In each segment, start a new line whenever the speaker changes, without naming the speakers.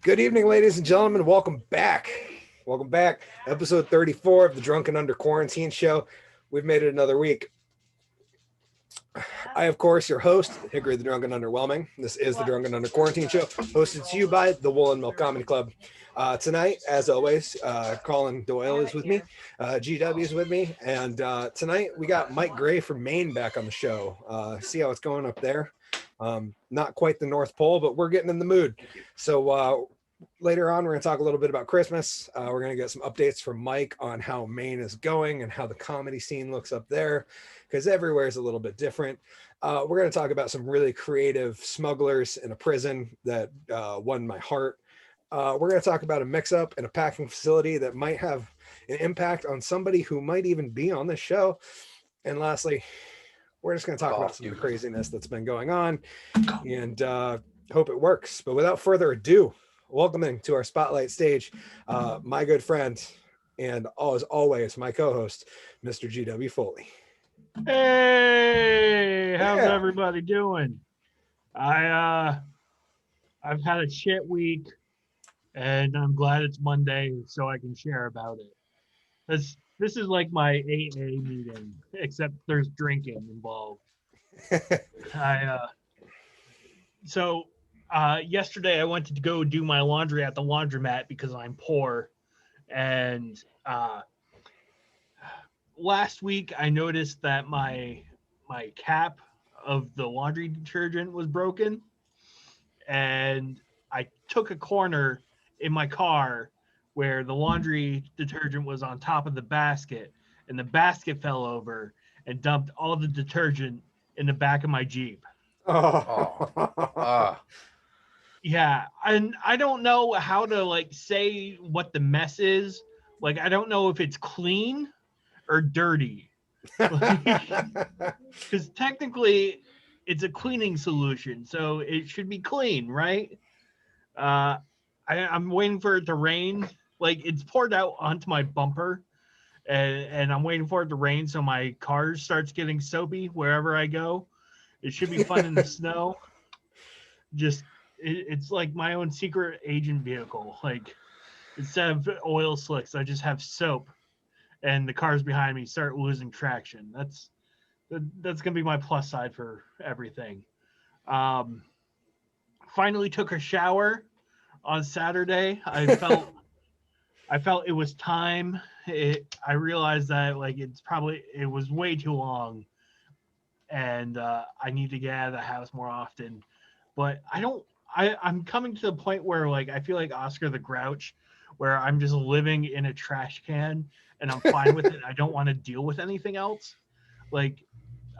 Good evening, ladies and gentlemen. Welcome back. Welcome back. Episode 34 of the Drunken Under Quarantine Show. We've made it another week. I, of course, your host, Hickory the Drunken Underwhelming. This is the Drunken Under Quarantine Show, hosted to you by the Woolen Milk Comedy Club. Tonight, as always, Collen Doyle is with me, GW is with me, and tonight we got Mike Gray from Maine back on the show. See how it's going up there. Not quite the North Pole, but we're getting in the mood. So later on, we're going to talk a little bit about Christmas. We're going to get some updates from Mike on how Maine is going and how the comedy scene looks up there, because everywhere is a little bit different. We're going to talk about some really creative smugglers in a prison that won my heart. We're going to talk about a mix-up in a packing facility that might have an impact on somebody who might even be on this show. And lastly, we're just going to talk about some of the craziness that's been going on and hope it works. But without further ado, welcoming to our spotlight stage, my good friend and as always, my co-host, Mr. GW Foley.
Hey, how's everybody doing? I've had a shit week, and I'm glad it's Monday so I can share about it. This is like my AA meeting, except there's drinking involved. Yesterday I went to go do my laundry at the laundromat because I'm poor, and last week I noticed that my cap of the laundry detergent was broken, and I took a corner in my car where the laundry detergent was on top of the basket, and the basket fell over and dumped all the detergent in the back of my Jeep. Yeah, and I don't know how to say what the mess is. I don't know if it's clean or dirty. Because technically it's a cleaning solution, so it should be clean, right? I'm waiting for it to rain. It's poured out onto my bumper, and I'm waiting for it to rain so my car starts getting soapy wherever I go. It should be fun in the snow. It's like my own secret agent vehicle. Instead of oil slicks, I just have soap, and the cars behind me start losing traction. That's gonna be my plus side for everything. Finally took a shower on Saturday. I felt it was time. I realized that it was way too long, and I need to get out of the house more often. But I'm coming to the point where I feel like Oscar the Grouch, where I'm just living in a trash can and I'm fine with it. I don't want to deal with anything else. I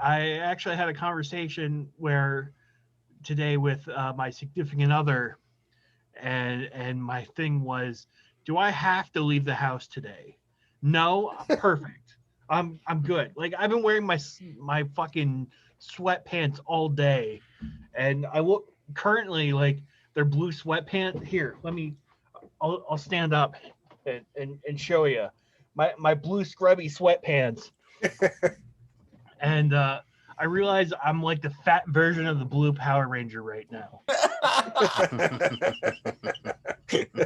actually had a conversation today with my significant other, and my thing was, do I have to leave the house today? No, perfect. I'm good. I've been wearing my fucking sweatpants all day, and I look currently they're blue sweatpants. Here, I'll stand up and show you my blue scrubby sweatpants. And I realize I'm like the fat version of the blue Power Ranger right now.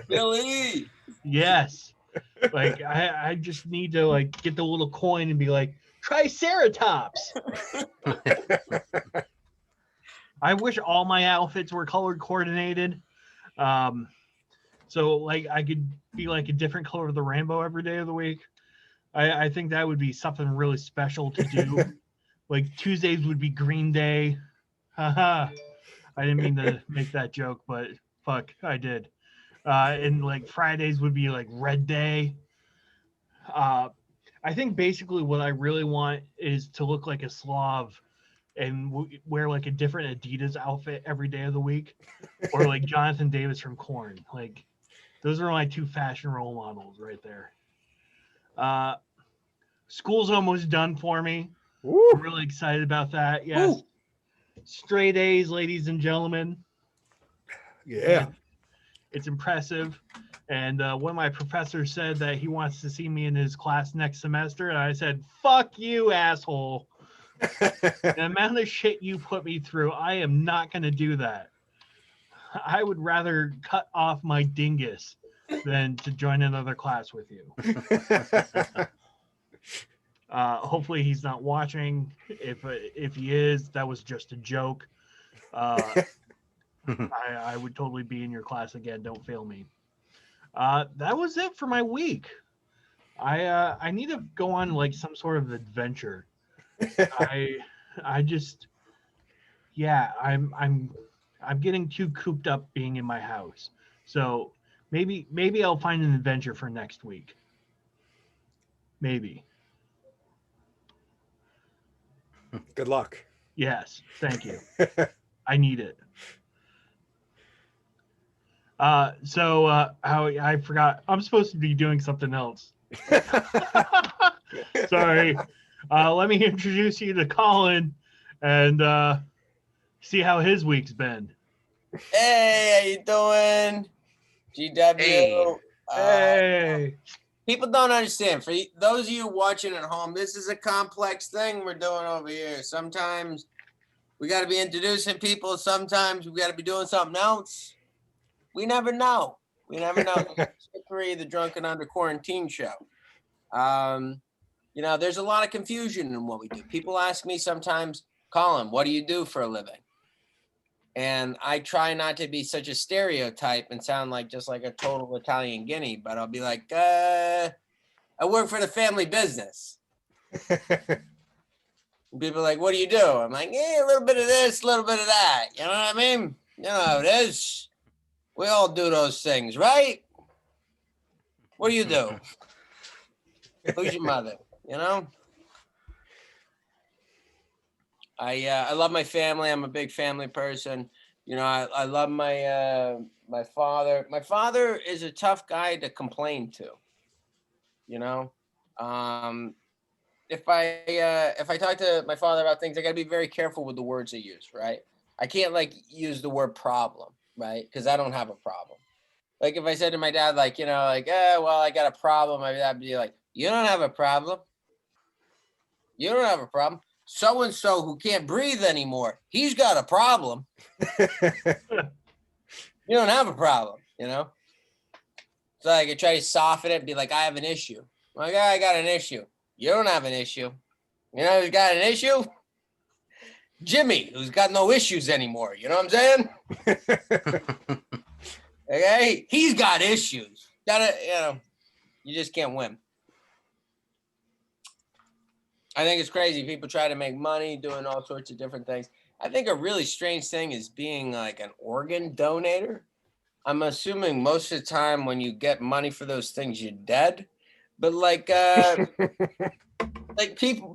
Billy!
Yes. I just need to get the little coin and be like, Triceratops. I wish all my outfits were color coordinated. So I could be a different color of the rainbow every day of the week. I think that would be something really special to do. Tuesdays would be Green Day. Haha. I didn't mean to make that joke, but fuck, I did. And Fridays would be Red Day. I think basically what I really want is to look like a Slav and wear a different Adidas outfit every day of the week, or Jonathan Davis from Korn. Those are my two fashion role models right there. School's almost done for me.
Woo.
I'm really excited about that. Yes. Woo. Straight A's, ladies and gentlemen.
Yeah.
It's impressive. And one of my professors said that he wants to see me in his class next semester. And I said, fuck you, asshole. The amount of shit you put me through, I am not going to do that. I would rather cut off my dingus than to join another class with you. Hopefully he's not watching. If he is, that was just a joke. I would totally be in your class again. Don't fail me. That was it for my week. I need to go on like some sort of adventure. I just I'm getting too cooped up being in my house. So maybe I'll find an adventure for next week. Maybe.
Good luck.
Yes, thank you. I need it. I forgot. I'm supposed to be doing something else. Sorry. Let me introduce you to Colin and see how his week's been.
Hey, how you doing? GW.
Hey.
Hey.
People don't understand. For those of you watching at home, this is a complex thing we're doing over here. Sometimes we got to be introducing people. Sometimes we got to be doing something else. We never know. We never know. Hickory, the Drunken Under Quarantine show. There's a lot of confusion in what we do. People ask me sometimes, Colin, what do you do for a living? And I try not to be such a stereotype and sound like just like a total Italian guinea, but I'll be like, I work for the family business. People are like, what do you do? I'm like, a little bit of this, a little bit of that. You know what I mean? You know how it is. We all do those things, right? What do you do? Who's your mother? You know? I love my family. I'm a big family person. I love my my father. My father is a tough guy to complain to. If I talk to my father about things, I got to be very careful with the words I use, right? I can't use the word problem, right? Because I don't have a problem. Like if I said to my dad, I got a problem, my dad would be like, you don't have a problem. You don't have a problem. So-and-so who can't breathe anymore, he's got a problem. You don't have a problem, So I could try to soften it and be like, I have an issue. I'm like, I got an issue. You don't have an issue. You know who's got an issue? Jimmy, who's got no issues anymore. You know what I'm saying? Okay? He's got issues. You just can't win. I think it's crazy. People try to make money doing all sorts of different things. I think a really strange thing is being like an organ donor. I'm assuming most of the time when you get money for those things, you're dead. But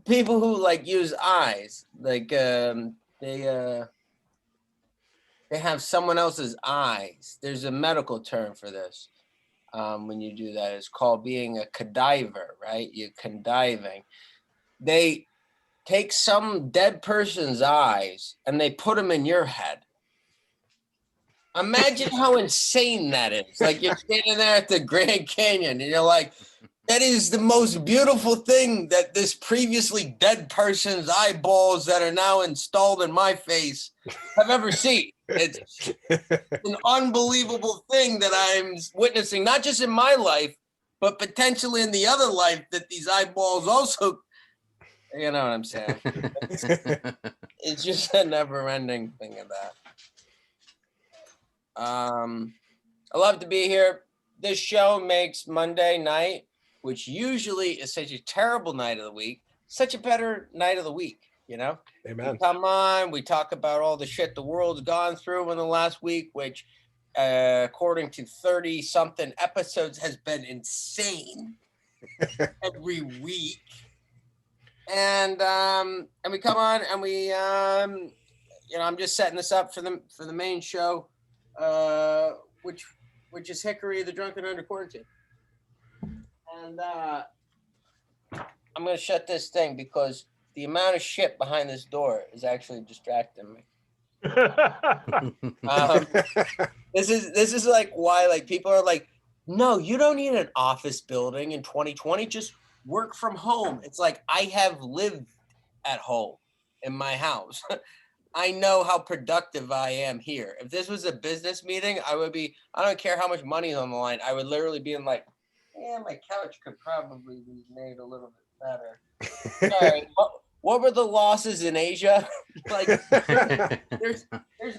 people who use eyes, they have someone else's eyes. There's a medical term for this. When you do that, it's called being a cadaver, right? You're conniving. They take some dead person's eyes and they put them in your head. Imagine how insane that is. You're standing there at the Grand Canyon and you're like, that is the most beautiful thing that this previously dead person's eyeballs that are now installed in my face have ever seen. It's an unbelievable thing that I'm witnessing, not just in my life, but potentially in the other life that these eyeballs also... You know what I'm saying? It's just a never-ending thing of that. I love to be here. This show makes Monday night, which usually is such a terrible night of the week, such a better night of the week, Amen. We come on, we talk about all the shit the world's gone through in the last week, which, according to 30-something episodes, has been insane every week. And we come on and we I'm just setting this up for the main show, which is Hickory, the Drunken Under Quarantine. And I'm gonna shut this thing because the amount of shit behind this door is actually distracting me. This is why people are like, no, you don't need an office building in 2020. Just work from home. It's like I have lived at home in my house. I know how productive I am here. If this was a business meeting, I don't care how much money is on the line. I would literally be in like, yeah, my couch could probably be made a little bit better. Sorry, what were the losses in Asia? Like, there's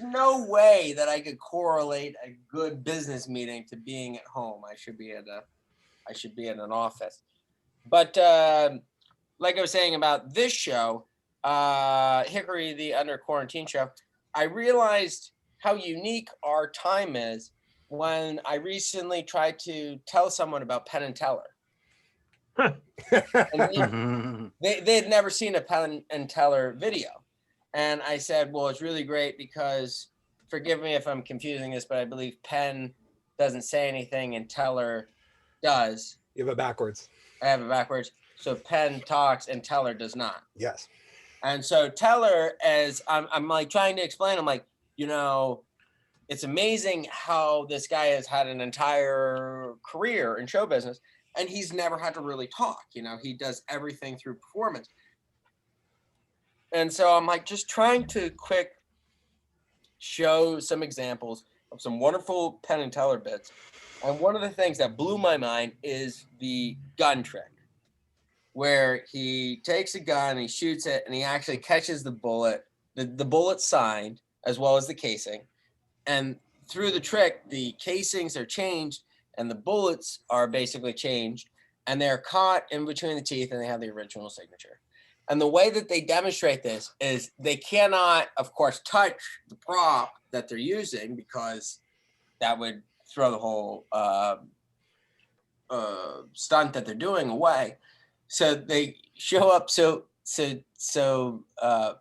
no way that I could correlate a good business meeting to being at home. I should be in an office. But like I was saying about this show, Hickory, the Under Quarantine show, I realized how unique our time is when I recently tried to tell someone about Penn and Teller. And they had never seen a Penn and Teller video. And I said, well, it's really great because, forgive me if I'm confusing this, but I believe Penn doesn't say anything and Teller does.
You have it backwards.
I have it backwards. So Penn talks and Teller does not.
Yes.
And so Teller, as I'm like trying to explain, I'm like, it's amazing how this guy has had an entire career in show business and he's never had to really talk. He does everything through performance. And so I'm like just trying to quick show some examples of some wonderful Penn and Teller bits. And one of the things that blew my mind is the gun trick, where he takes a gun, he shoots it, and he actually catches the bullet, the bullet signed, as well as the casing. And through the trick, the casings are changed, and the bullets are basically changed, and they're caught in between the teeth, and they have the original signature. And the way that they demonstrate this is they cannot, of course, touch the prop that they're using because that would throw the whole stunt that they're doing away. So they show up. So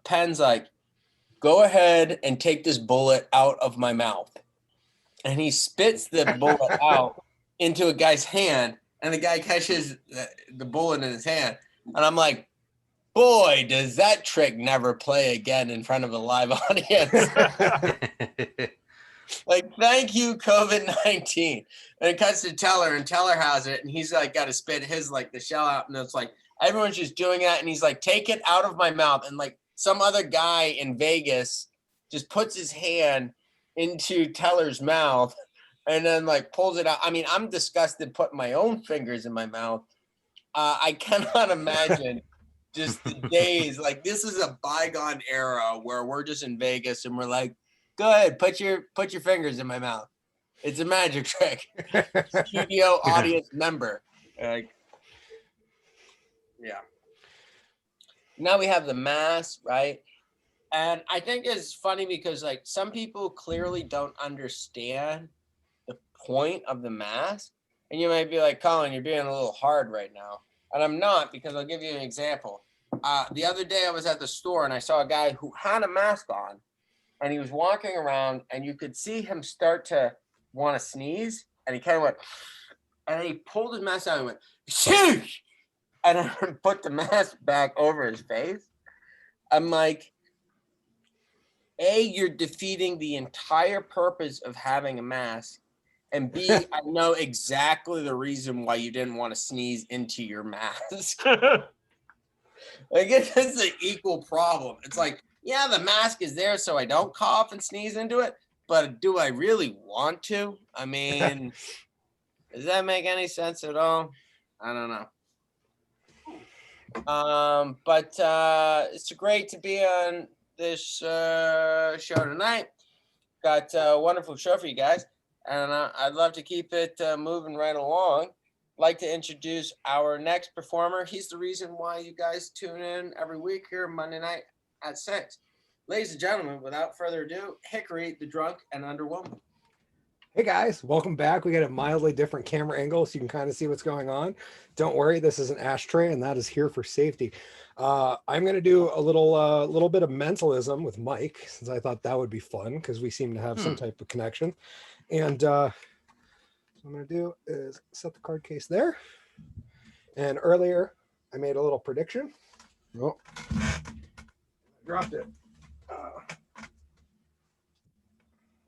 Penn's like, go ahead and take this bullet out of my mouth. And he spits the bullet out into a guy's hand, and the guy catches the bullet in his hand. And I'm like, boy, does that trick never play again in front of a live audience. Like, thank you, COVID-19. And it cuts to Teller, and Teller has it, and he's like got to spit his like the shell out, and it's like everyone's just doing that, and he's like, take it out of my mouth. And like some other guy in Vegas just puts his hand into Teller's mouth and then like pulls it out. I mean, I'm disgusted putting my own fingers in my mouth. I cannot imagine just the days. Like, this is a bygone era where we're just in Vegas and we're like, go ahead, put your fingers in my mouth. It's a magic trick. Studio audience member. Like, yeah. Now we have the mask, right? And I think it's funny because like some people clearly don't understand the point of the mask. And you might be like, Colin, you're being a little hard right now. And I'm not, because I'll give you an example. The other day I was at the store and I saw a guy who had a mask on and he was walking around and you could see him start to want to sneeze. And he kind of went, and he pulled his mask out and went, sheesh! And I put the mask back over his face. I'm like, A, you're defeating the entire purpose of having a mask. And B, I know exactly the reason why you didn't want to sneeze into your mask. Like, it's an equal problem. It's like, yeah, the mask is there so I don't cough and sneeze into it. But do I really want to? I mean, does that make any sense at all? I don't know. But it's great to be on this show tonight. Got a wonderful show for you guys, and I'd love to keep it moving right along. Like to introduce our next performer. He's the reason why you guys tune in every week here Monday night at 6. Ladies and gentlemen, without further ado, Hickory, the Drunk and Underwhelming.
Hey guys, welcome back. We got a mildly different camera angle so you can kind of see what's going on. Don't worry, this is an ashtray and that is here for safety. I'm going to do a little bit of mentalism with Mike, since I thought that would be fun because we seem to have some type of connection. And what I'm going to do is set the card case there. And earlier I made a little prediction. Oh, dropped it. So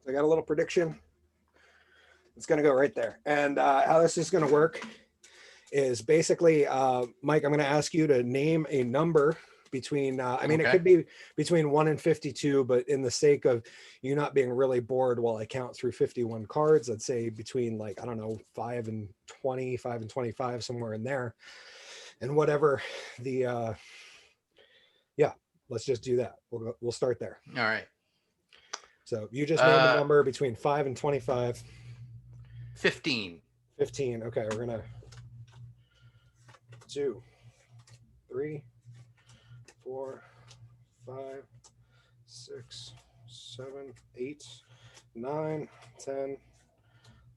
I got a little prediction. It's going to go right there. And how this is going to work is basically, Mike, I'm going to ask you to name a number between, I mean, it could be between 1 and 52, but in the sake of you not being really bored while I count through 51 cards, I'd say between like, I don't know, 5 and 20, 5 and 25, somewhere in there. And whatever the, yeah, let's just do that. We'll start there.
All right.
So you just named a number between 5 and 25.
15.
15. Okay, we're gonna 2, 3, 4, 5, 6, 7, 8, 9, 10,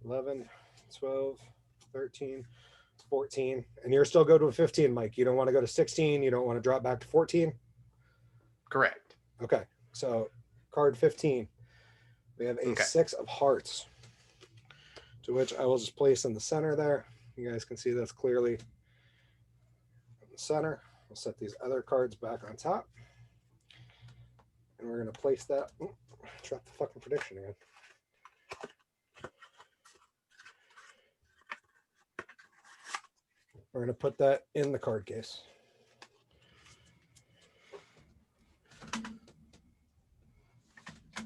11, 12, 13, 14. And you're still good with 15, Mike. You don't want to go to 16. You don't want to drop back to 14.
Correct.
Okay, so card 15. We have a 6 of hearts, to which I will just place in the center there. You guys can see that's clearly in the center. We'll set these other cards back on top. And we're going to place that. Ooh, drop the fucking prediction again. We're going to put that in the card case.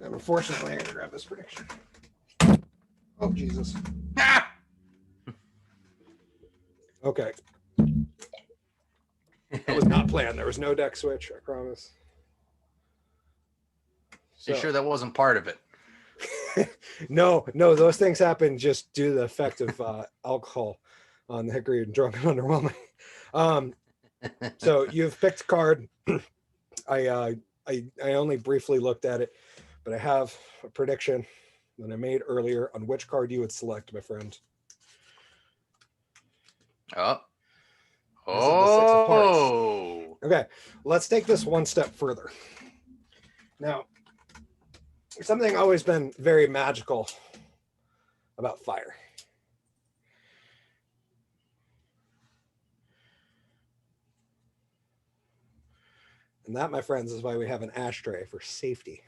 And unfortunately, I'm going to grab this prediction. Oh, Jesus.
Ah!
Okay. That was not planned. There was no deck switch, I promise.
So, you sure that wasn't part of it?
No, those things happen just due to the effect of alcohol on the Hickory and Drunk and Underwhelming. So you've picked a card. I only briefly looked at it, but I have a prediction that I made earlier on which card you would select, my friend.
Oh.
Okay, let's take this one step further. Now, something always been very magical about fire. And that, my friends, is why we have an ashtray for safety.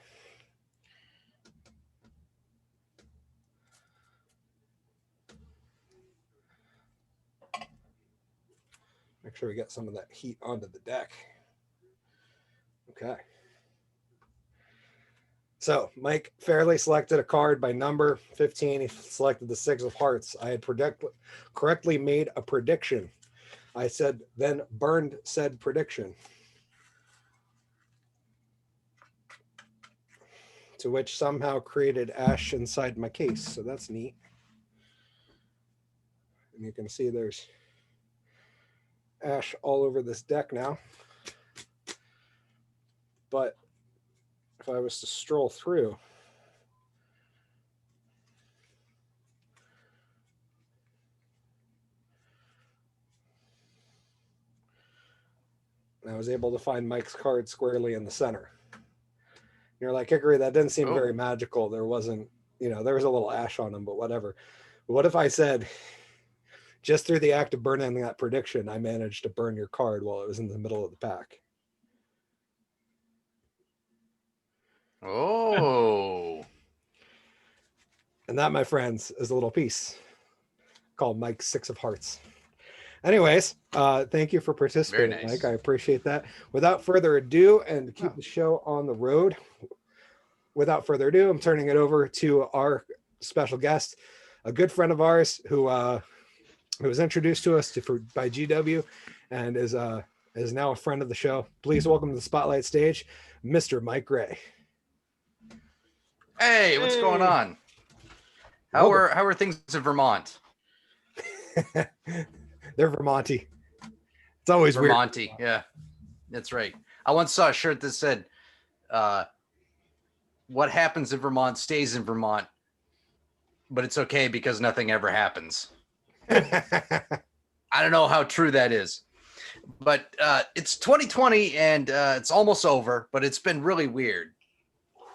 Make sure we get some of that heat onto the deck. Okay. So Mike fairly selected a card by number 15. He selected the 6 of hearts. I had correctly made a prediction. I said, then burned said prediction. To which somehow created ash inside my case. So that's neat. And you can see there's ash all over this deck now. But if I was to stroll through, I was able to find Mike's card squarely in the center. You're like, Hickory, that didn't seem very magical. There wasn't, there was a little ash on him, but whatever. What if I said, just through the act of burning that prediction, I managed to burn your card while it was in the middle of the pack?
Oh.
And that, my friends, is a little piece called Mike's 6 of hearts. Anyways, thank you for participating, Mike. I appreciate that. Without further ado, and to keep the show on the road, without further ado, I'm turning it over to our special guest, a good friend of ours who was introduced to us by GW and is now a friend of the show. Please welcome to the spotlight stage, Mr. Mike Gray.
Hey, what's going on? How are things in Vermont?
They're Vermonty. It's always
Vermonty,
weird.
Yeah, that's right. I once saw a shirt that said, what happens in Vermont stays in Vermont, but it's okay because nothing ever happens. I don't know how true that is, but it's 2020 and it's almost over, but it's been really weird.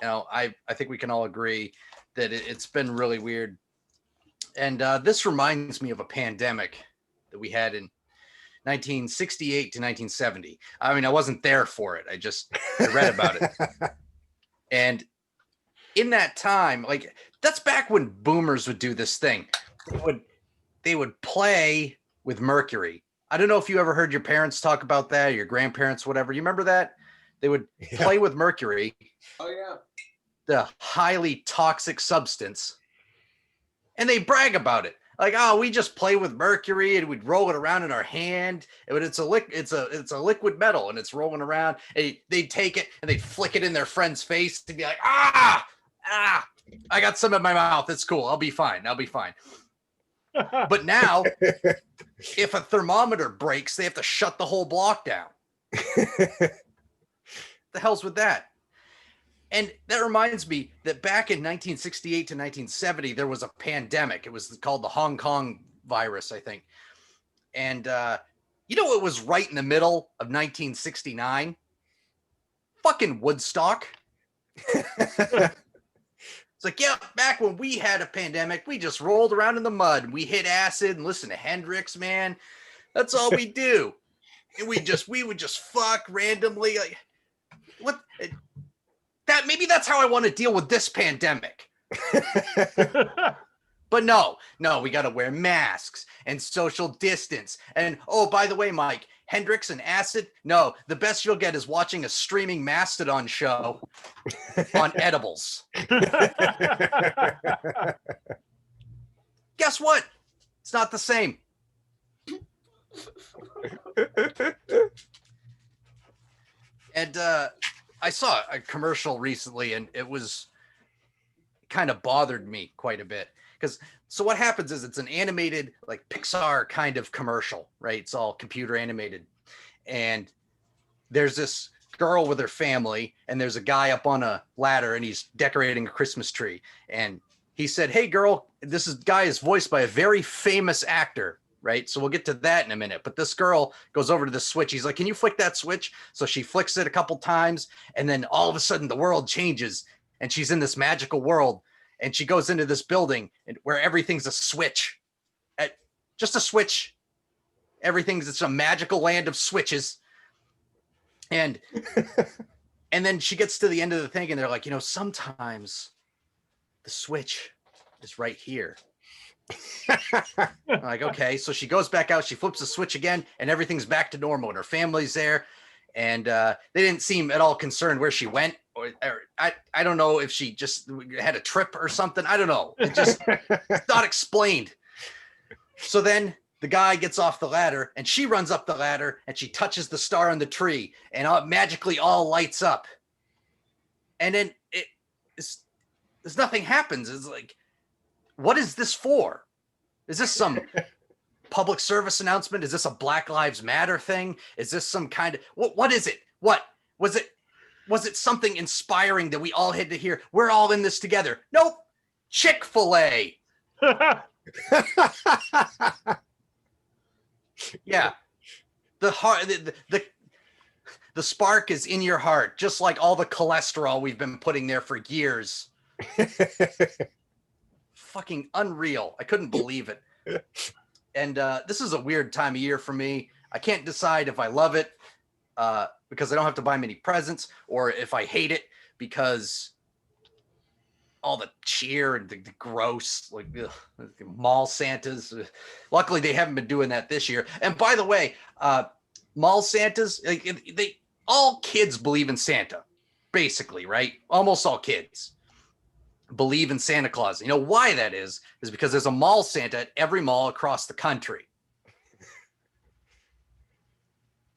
I think we can all agree that it's been really weird. And this reminds me of a pandemic that we had in 1968 to 1970. I mean, I wasn't there for it. I read about it. And in that time, like, that's back when boomers would do this thing. They would play with mercury I don't know if you ever heard your parents talk about that, or your grandparents, whatever. You remember that? They would play with mercury.
Oh, yeah.
The highly toxic substance. And they brag about it. Like, oh, we just play with mercury and we'd roll it around in our hand. But it's a liquid metal and it's rolling around. And they'd take it and they'd flick it in their friend's face to be like, I got some in my mouth. It's cool. I'll be fine. But now, if a thermometer breaks, they have to shut the whole block down. The hell's with that? And that reminds me that back in 1968 to 1970, there was a pandemic. It was called the Hong Kong virus, I think. And it was right in the middle of 1969? Fucking Woodstock. It's like, yeah, back when we had a pandemic, we just rolled around in the mud and we hit acid and listened to Hendrix, man. That's all we do. And we would just fuck randomly. Like, what? Maybe that's how I want to deal with this pandemic. But no, we got to wear masks and social distance. And oh, by the way, Mike, Hendrix and acid. No, the best you'll get is watching a streaming Mastodon show on edibles. Guess what? It's not the same. And I saw a commercial recently, and it kind of bothered me quite a bit. So what happens is it's an animated, like Pixar kind of commercial, right? It's all computer animated. And there's this girl with her family, and there's a guy up on a ladder, and he's decorating a Christmas tree. And he said, hey, girl, guy is voiced by a very famous actor. Right. So we'll get to that in a minute. But this girl goes over to the switch. He's like, can you flick that switch? So she flicks it a couple times. And then all of a sudden the world changes and she's in this magical world. And she goes into this building where everything's a switch. Just a switch. It's a magical land of switches. And then she gets to the end of the thing and they're like, sometimes the switch is right here. I'm like, okay. So she goes back out, she flips the switch again, and everything's back to normal, and her family's there. And they didn't seem at all concerned where she went, or I don't know if she just had a trip or something. I don't know. It just not explained. So then the guy gets off the ladder, and she runs up the ladder, and she touches the star on the tree, and magically all lights up. And then there's nothing happens. It's like, what is this for? Is this some public service announcement? Is this a Black Lives Matter thing? Is this some kind of what is it? What was it? Was it something inspiring that we all had to hear? We're all in this together. Nope. Chick-fil-A. Yeah. The heart, the spark is in your heart, just like all the cholesterol we've been putting there for years. Fucking unreal. I couldn't believe it. And this is a weird time of year for me. I can't decide if I love it because I don't have to buy many presents, or if I hate it because all the cheer and the gross, like mall Santas. Luckily, they haven't been doing that this year. And by the way, mall Santas, all kids believe in Santa, basically, right? Almost all kids believe in Santa Claus. You know why that is because there's a mall Santa at every mall across the country.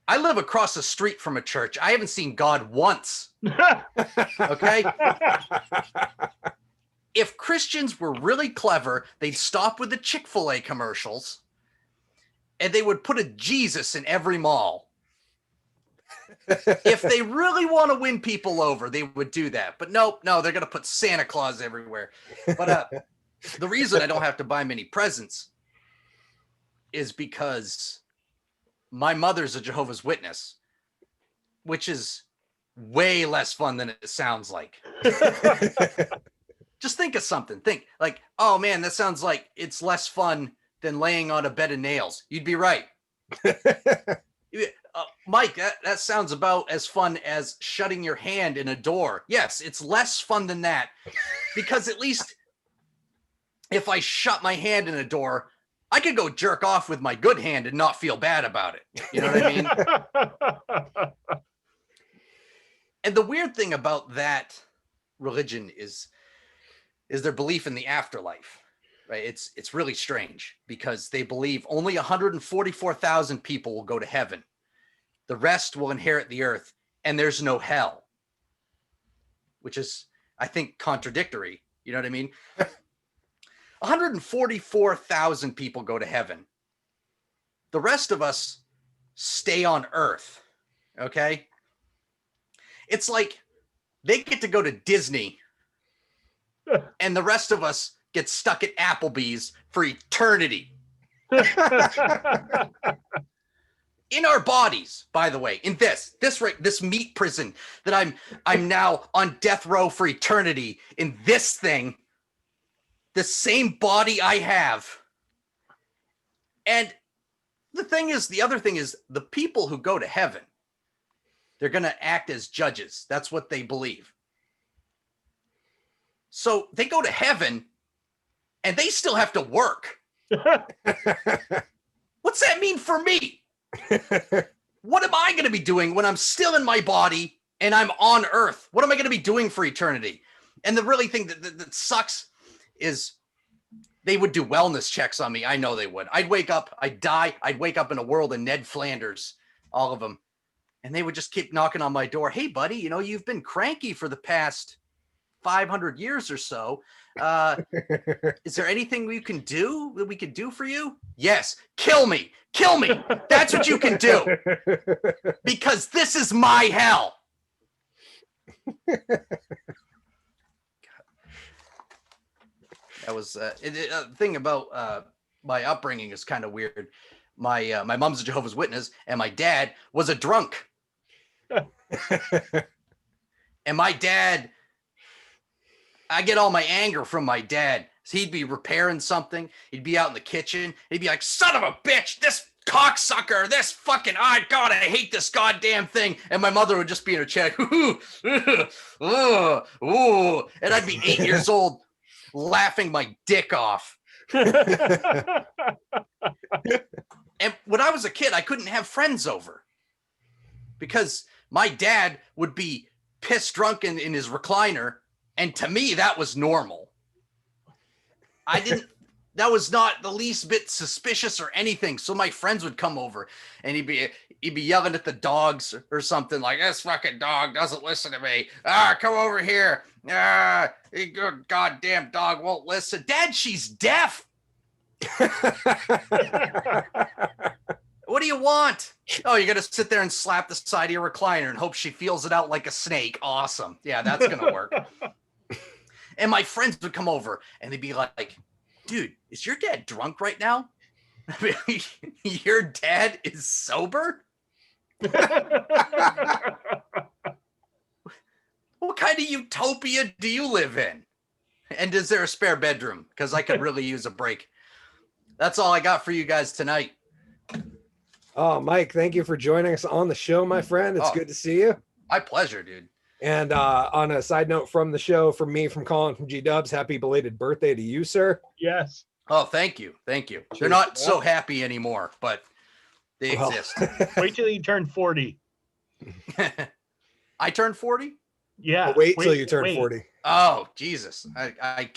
I live across the street from a church. I haven't seen God once. Okay? If Christians were really clever, they'd stop with the Chick-fil-A commercials and they would put a Jesus in every mall. If they really want to win people over, they would do that. But no, they're going to put Santa Claus everywhere. But the reason I don't have to buy many presents is because my mother's a Jehovah's Witness, which is way less fun than it sounds like. Just think of something. Think like, oh man, that sounds like it's less fun than laying on a bed of nails. You'd be right. Mike, that sounds about as fun as shutting your hand in a door. Yes, it's less fun than that, because at least if I shut my hand in a door, I could go jerk off with my good hand and not feel bad about it. You know what I mean? And the weird thing about that religion is their belief in the afterlife, right? It's really strange because they believe only 144,000 people will go to heaven. The rest will inherit the earth, and there's no hell, which is, I think, contradictory. You know what I mean? 144,000 people go to heaven. The rest of us stay on earth. Okay. It's like they get to go to Disney and the rest of us get stuck at Applebee's for eternity. In our bodies, by the way, in this meat prison that I'm now on death row for eternity in this thing. The same body I have. And the other thing is the people who go to heaven, they're going to act as judges. That's what they believe. So they go to heaven and they still have to work. What's that mean for me? What am I going to be doing when I'm still in my body and I'm on earth? What am I going to be doing for eternity? And the really thing that sucks is they would do wellness checks on me. I know they would. I'd wake up, I'd die. I'd wake up in a world of Ned Flanders, all of them. And they would just keep knocking on my door. Hey, buddy, you've been cranky for the past 500 years or so. Is there anything we can do for you? Yes. Kill me. That's what you can do. Because this is my hell. That was the thing about my upbringing is kind of weird. My mom's a Jehovah's Witness, and my dad was a drunk. And my dad, I get all my anger from my dad. So he'd be repairing something. He'd be out in the kitchen. He'd be like, "Son of a bitch, this cocksucker, this fucking, oh God, I hate this goddamn thing." And my mother would just be in her chair, ooh, ooh, ooh. And I'd be 8 years old laughing my dick off. And when I was a kid, I couldn't have friends over because my dad would be pissed drunk in his recliner. And to me, that was normal. That was not the least bit suspicious or anything. So my friends would come over and he'd be yelling at the dogs or something like, "This fucking dog doesn't listen to me. Come over here. Good goddamn dog won't listen." "Dad, she's deaf." "What do you want?" "Oh, you're going to sit there and slap the side of your recliner and hope she feels it out like a snake." "Awesome. Yeah, that's going to work." And my friends would come over and they'd be like, "Dude, is your dad drunk right now?" I mean, "Your dad is sober?" What kind of utopia do you live in? And is there a spare bedroom? Because I could really use a break. That's all I got for you guys tonight.
Oh, Mike, thank you for joining us on the show, my friend. It's good to see you.
My pleasure, dude. And
on a side note from the show, from me, from Colin, from G-Dubs, happy belated birthday to you, sir.
Yes.
Oh, thank you. Cheers. They're not so happy anymore, but they exist.
Wait till you turn 40.
I turned 40?
Yeah.
Well, wait till you turn 40.
Oh, Jesus. I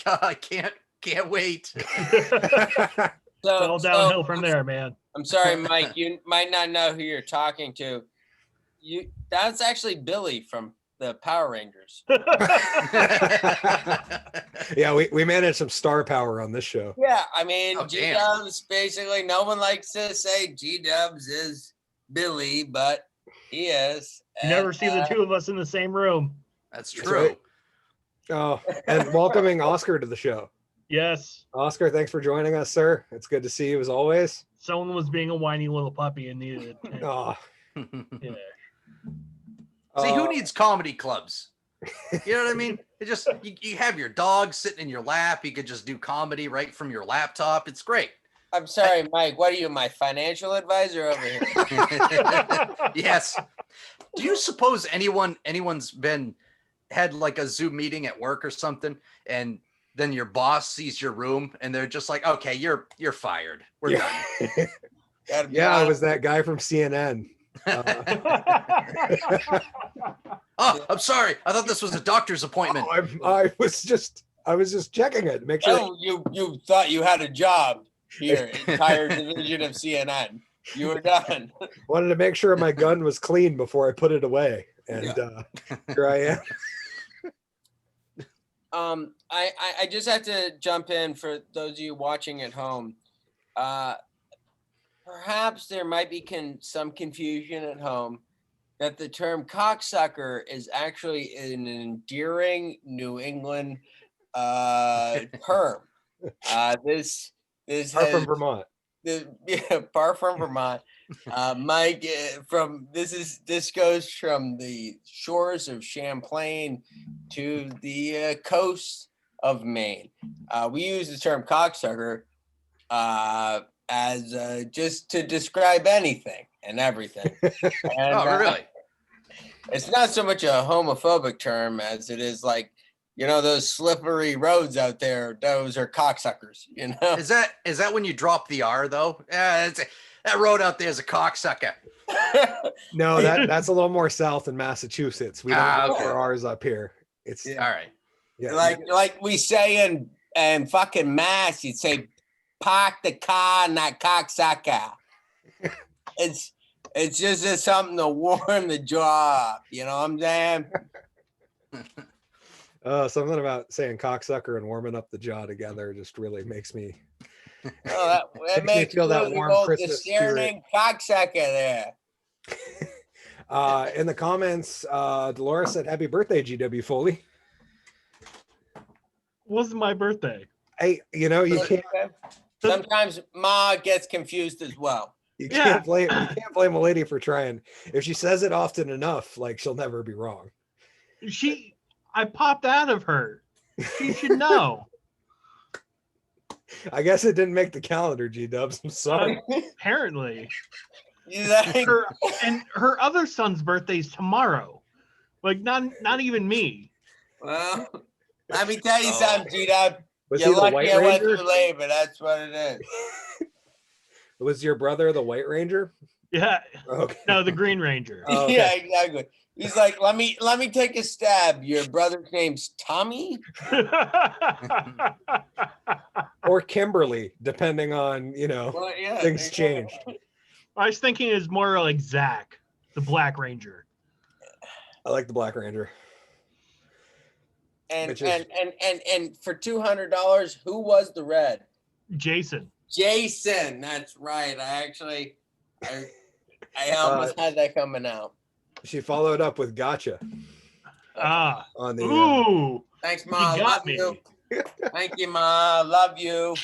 can't wait.
It's all downhill from there, man.
I'm sorry, Mike. You might not know who you're talking to. That's actually Billy from the Power Rangers.
Yeah, we managed some star power on this show.
Yeah, I mean, G-Dubs, basically, no one likes to say G-Dubs is Billy, but he is.
You never see the two of us in the same room.
That's true.
Right. Oh, and welcoming Oscar to the show.
Yes.
Oscar, thanks for joining us, sir. It's good to see you as always.
Someone was being a whiny little puppy and needed it.
Oh.
Yeah.
See, who needs comedy clubs? You know what I mean? It just you have your dog sitting in your lap. You could just do comedy right from your laptop. It's great.
I'm sorry, Mike. What are you, my financial advisor over here?
Yes. Do you suppose anyone's had like a Zoom meeting at work or something, and then your boss sees your room and they're just like, okay, you're fired. We're done.
Yeah, I was that guy from CNN.
Oh, I'm sorry. I thought this was a doctor's appointment.
I was just checking it to make sure.
Oh, you thought you had a job here, entire division of CNN. You were done.
Wanted to make sure my gun was clean before I put it away, and here I am.
I just have to jump in for those of you watching at home. Perhaps there might be some confusion at home that the term cocksucker is actually an endearing New England term. This
Far from Vermont.
Far from Vermont. Mike, this goes from the shores of Champlain to the coast of Maine. We use the term cocksucker as just to describe anything and everything. And,
oh, really?
It's not so much a homophobic term as it is like, those slippery roads out there, those are cocksuckers,
Is that when you drop the R though? Yeah, that road out there is a cocksucker.
No, that's a little more south in Massachusetts. We don't go for ours up here. It's
all right.
Yeah.
Like we say in fucking Mass, you'd say, park the car, not cocksucker. It's just something to warm the jaw up. You know what I'm saying?
Something about saying cocksucker and warming up the jaw together just really makes me.
That makes
me feel that warm Christmas
discerning cocksucker there.
In the comments, Dolores said, "Happy birthday, GW Foley."
Wasn't my birthday.
Hey, you can't.
Sometimes Ma gets confused as well.
You can't blame a lady for trying. If she says it often enough, like she'll never be wrong.
I popped out of her. She should know.
I guess it didn't make the calendar, G-Dubs. I'm sorry.
Apparently.
Like,
her other son's birthday's tomorrow. Like not even me.
Well, let me tell you something, G-Dub.
Was
You're
he the
lucky
White
I went
Ranger?
through labor. That's what it is.
Was your brother the White Ranger?
Yeah.
Okay.
No, the Green Ranger.
Oh, okay.
Yeah, exactly. He's like, let me take a stab. Your brother's name's Tommy?
Or Kimberly, depending on,
Well, yeah,
things changed.
I was thinking it's more like Zach, the Black Ranger.
I like the Black Ranger.
And for $200, who was the red?
Jason.
Jason, that's right. I almost had that coming out.
She followed up with gotcha. On the
ooh.
Thanks, Ma.
You got
Love
me.
you. Thank you, Ma. Love you.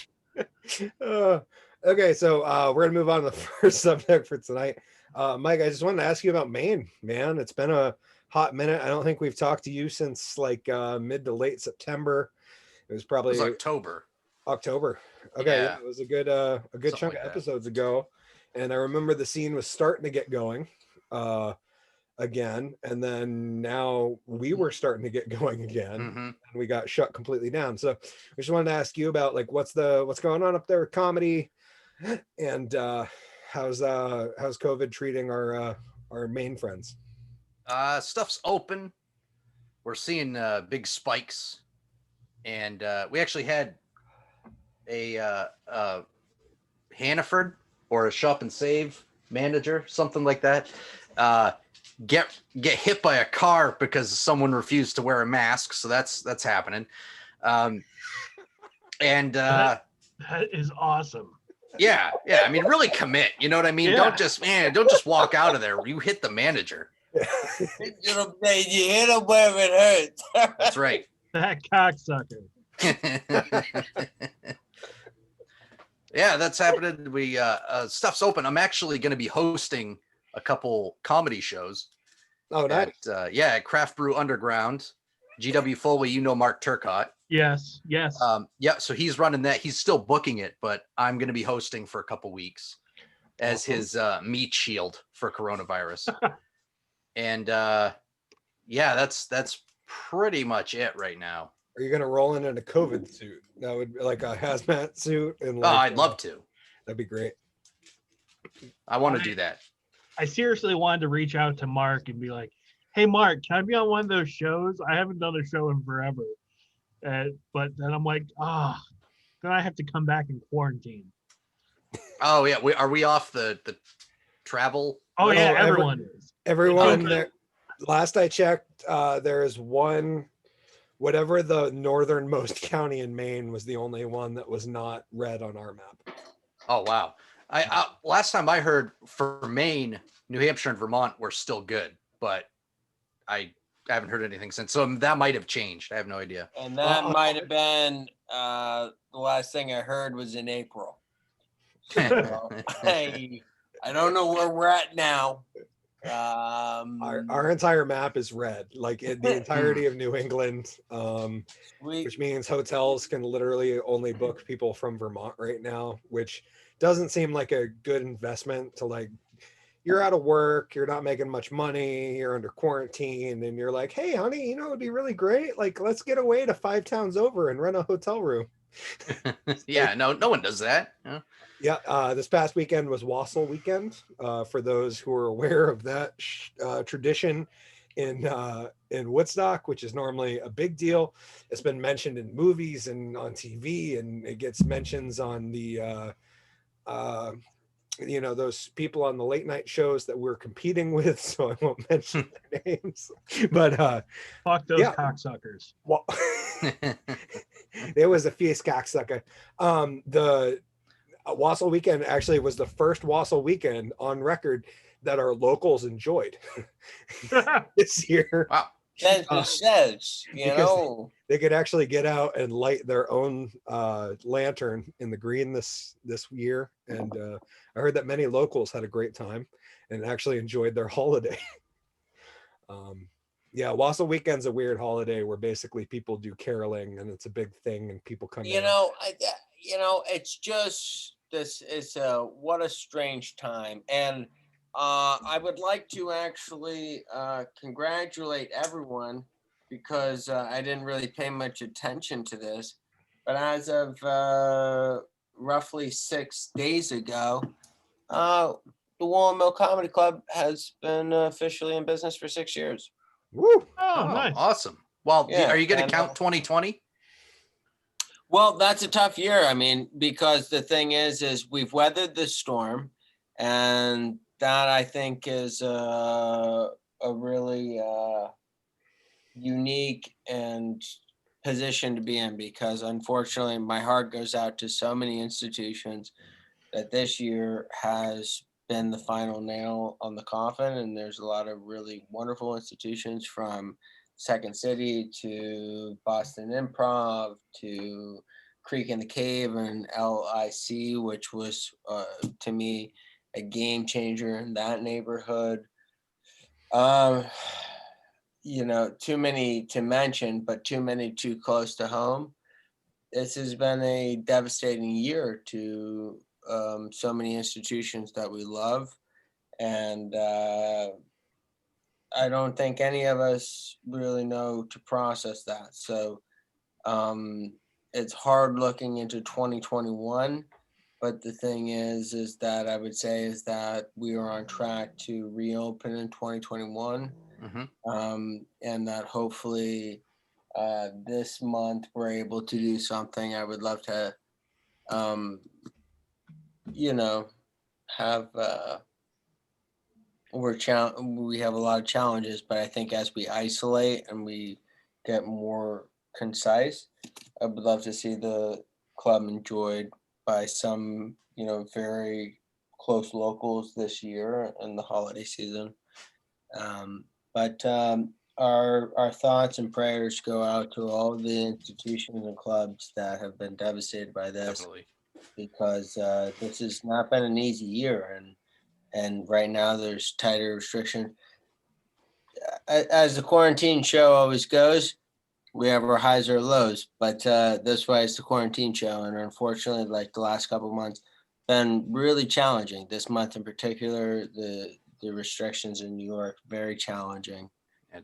Okay, so we're gonna move on to the first subject for tonight. Mike, I just wanted to ask you about Maine, man. It's been a hot minute. I don't think we've talked to you since like mid to late September. It was probably
October.
Okay,
Yeah.
it was a good
Something
chunk
like
of
that.
episodes ago, and I remember the scene was starting to get going again, and then now we were starting to get going again, and we got shut completely down. So we just wanted to ask you about like what's going on up there with comedy, and how's COVID treating our Maine friends?
Stuff's open. We're seeing big spikes, and we actually had a Hannaford or a Shop and Save manager, something like that, get hit by a car because someone refused to wear a mask. So that's happening.
That is awesome.
Yeah. I mean, really commit. You know what I mean?
Yeah.
Don't just walk out of there. You hit the manager.
You hit him where it hurts.
That's right.
That cocksucker.
Yeah, that's happening. We stuff's open. I'm actually going to be hosting a couple comedy shows.
Oh, nice.
At Craft Brew Underground. GW Foley, Mark Turcott.
Yes.
So he's running that. He's still booking it, but I'm going to be hosting for a couple weeks as his meat shield for coronavirus. And that's pretty much it right now.
Are you gonna roll in a COVID suit? That would be like a hazmat suit, and
Oh,
like,
I'd love to.
That'd be great.
I want to do that.
I seriously wanted to reach out to Mark and be like, "Hey, Mark, can I be on one of those shows? I haven't done a show in forever." But then I'm like, then I have to come back in quarantine.
Oh yeah, are we off the travel?
Oh yeah, everyone is.
Everyone there. Last I checked, there is one. Whatever the northernmost county in Maine was the only one that was not red on our map.
Oh wow! I last time I heard, for Maine, New Hampshire, and Vermont were still good, but I haven't heard anything since. So that might have changed. I have no idea.
And that might have been the last thing I heard was in April. So, I don't know where we're at now.
Our entire map is red, like in the entirety of New England, which means hotels can literally only book people from Vermont right now, which doesn't seem like a good investment to, like, you're out of work, you're not making much money, you're under quarantine, and you're like, hey honey, it'd be really great, like, let's get away to 5 towns over and rent a hotel room.
Yeah, no one does that.
Yeah, this past weekend was Wassail weekend. For those who are aware of that tradition in Woodstock, which is normally a big deal. It's been mentioned in movies and on TV, and it gets mentions on the those people on the late night shows that we're competing with, so I won't mention their names. But
fuck those cocksuckers.
Well, it was a fierce cocksucker. The Wassail weekend actually was the first Wassail weekend on record that our locals enjoyed this year.
Wow.
That says,
they could actually get out and light their own lantern in the green this year, and I heard that many locals had a great time and actually enjoyed their holiday. Yeah, Wassail weekend's a weird holiday where basically people do caroling, and it's a big thing, and people come in.
It's just this is what a strange time. And I would like to actually congratulate everyone, because I didn't really pay much attention to this, but as of roughly 6 days ago, the Woolen Mill Comedy Club has been officially in business for 6 years.
Woo!
Oh, nice.
Awesome. Well, are you going to count 2020?
Well, that's a tough year. I mean, because the thing is we've weathered the storm, and that I think is a really unique and position to be in, because unfortunately my heart goes out to so many institutions that this year has been the final nail on the coffin. And there's a lot of really wonderful institutions, from Second City to Boston Improv to Creek in the Cave and LIC, which was to me a game changer in that neighborhood. Too many to mention, but too many too close to home. This has been a devastating year to so many institutions that we love, and I don't think any of us really know to process that. So it's hard looking into 2021, but the thing is that I would say is that we are on track to reopen in 2021. And that hopefully this month we're able to do something. I would love to have we have a lot of challenges, but I think as we isolate and we get more concise, I would love to see the club enjoyed by some very close locals this year in the holiday season. But our thoughts and prayers go out to all the institutions and clubs that have been devastated by this.
Definitely.
Because this has not been an easy year, and right now there's tighter restrictions. As the quarantine show always goes, we have our highs or lows, but that's why it's the quarantine show. And unfortunately, like the last couple of months, been really challenging. This month in particular, the restrictions in New York, very challenging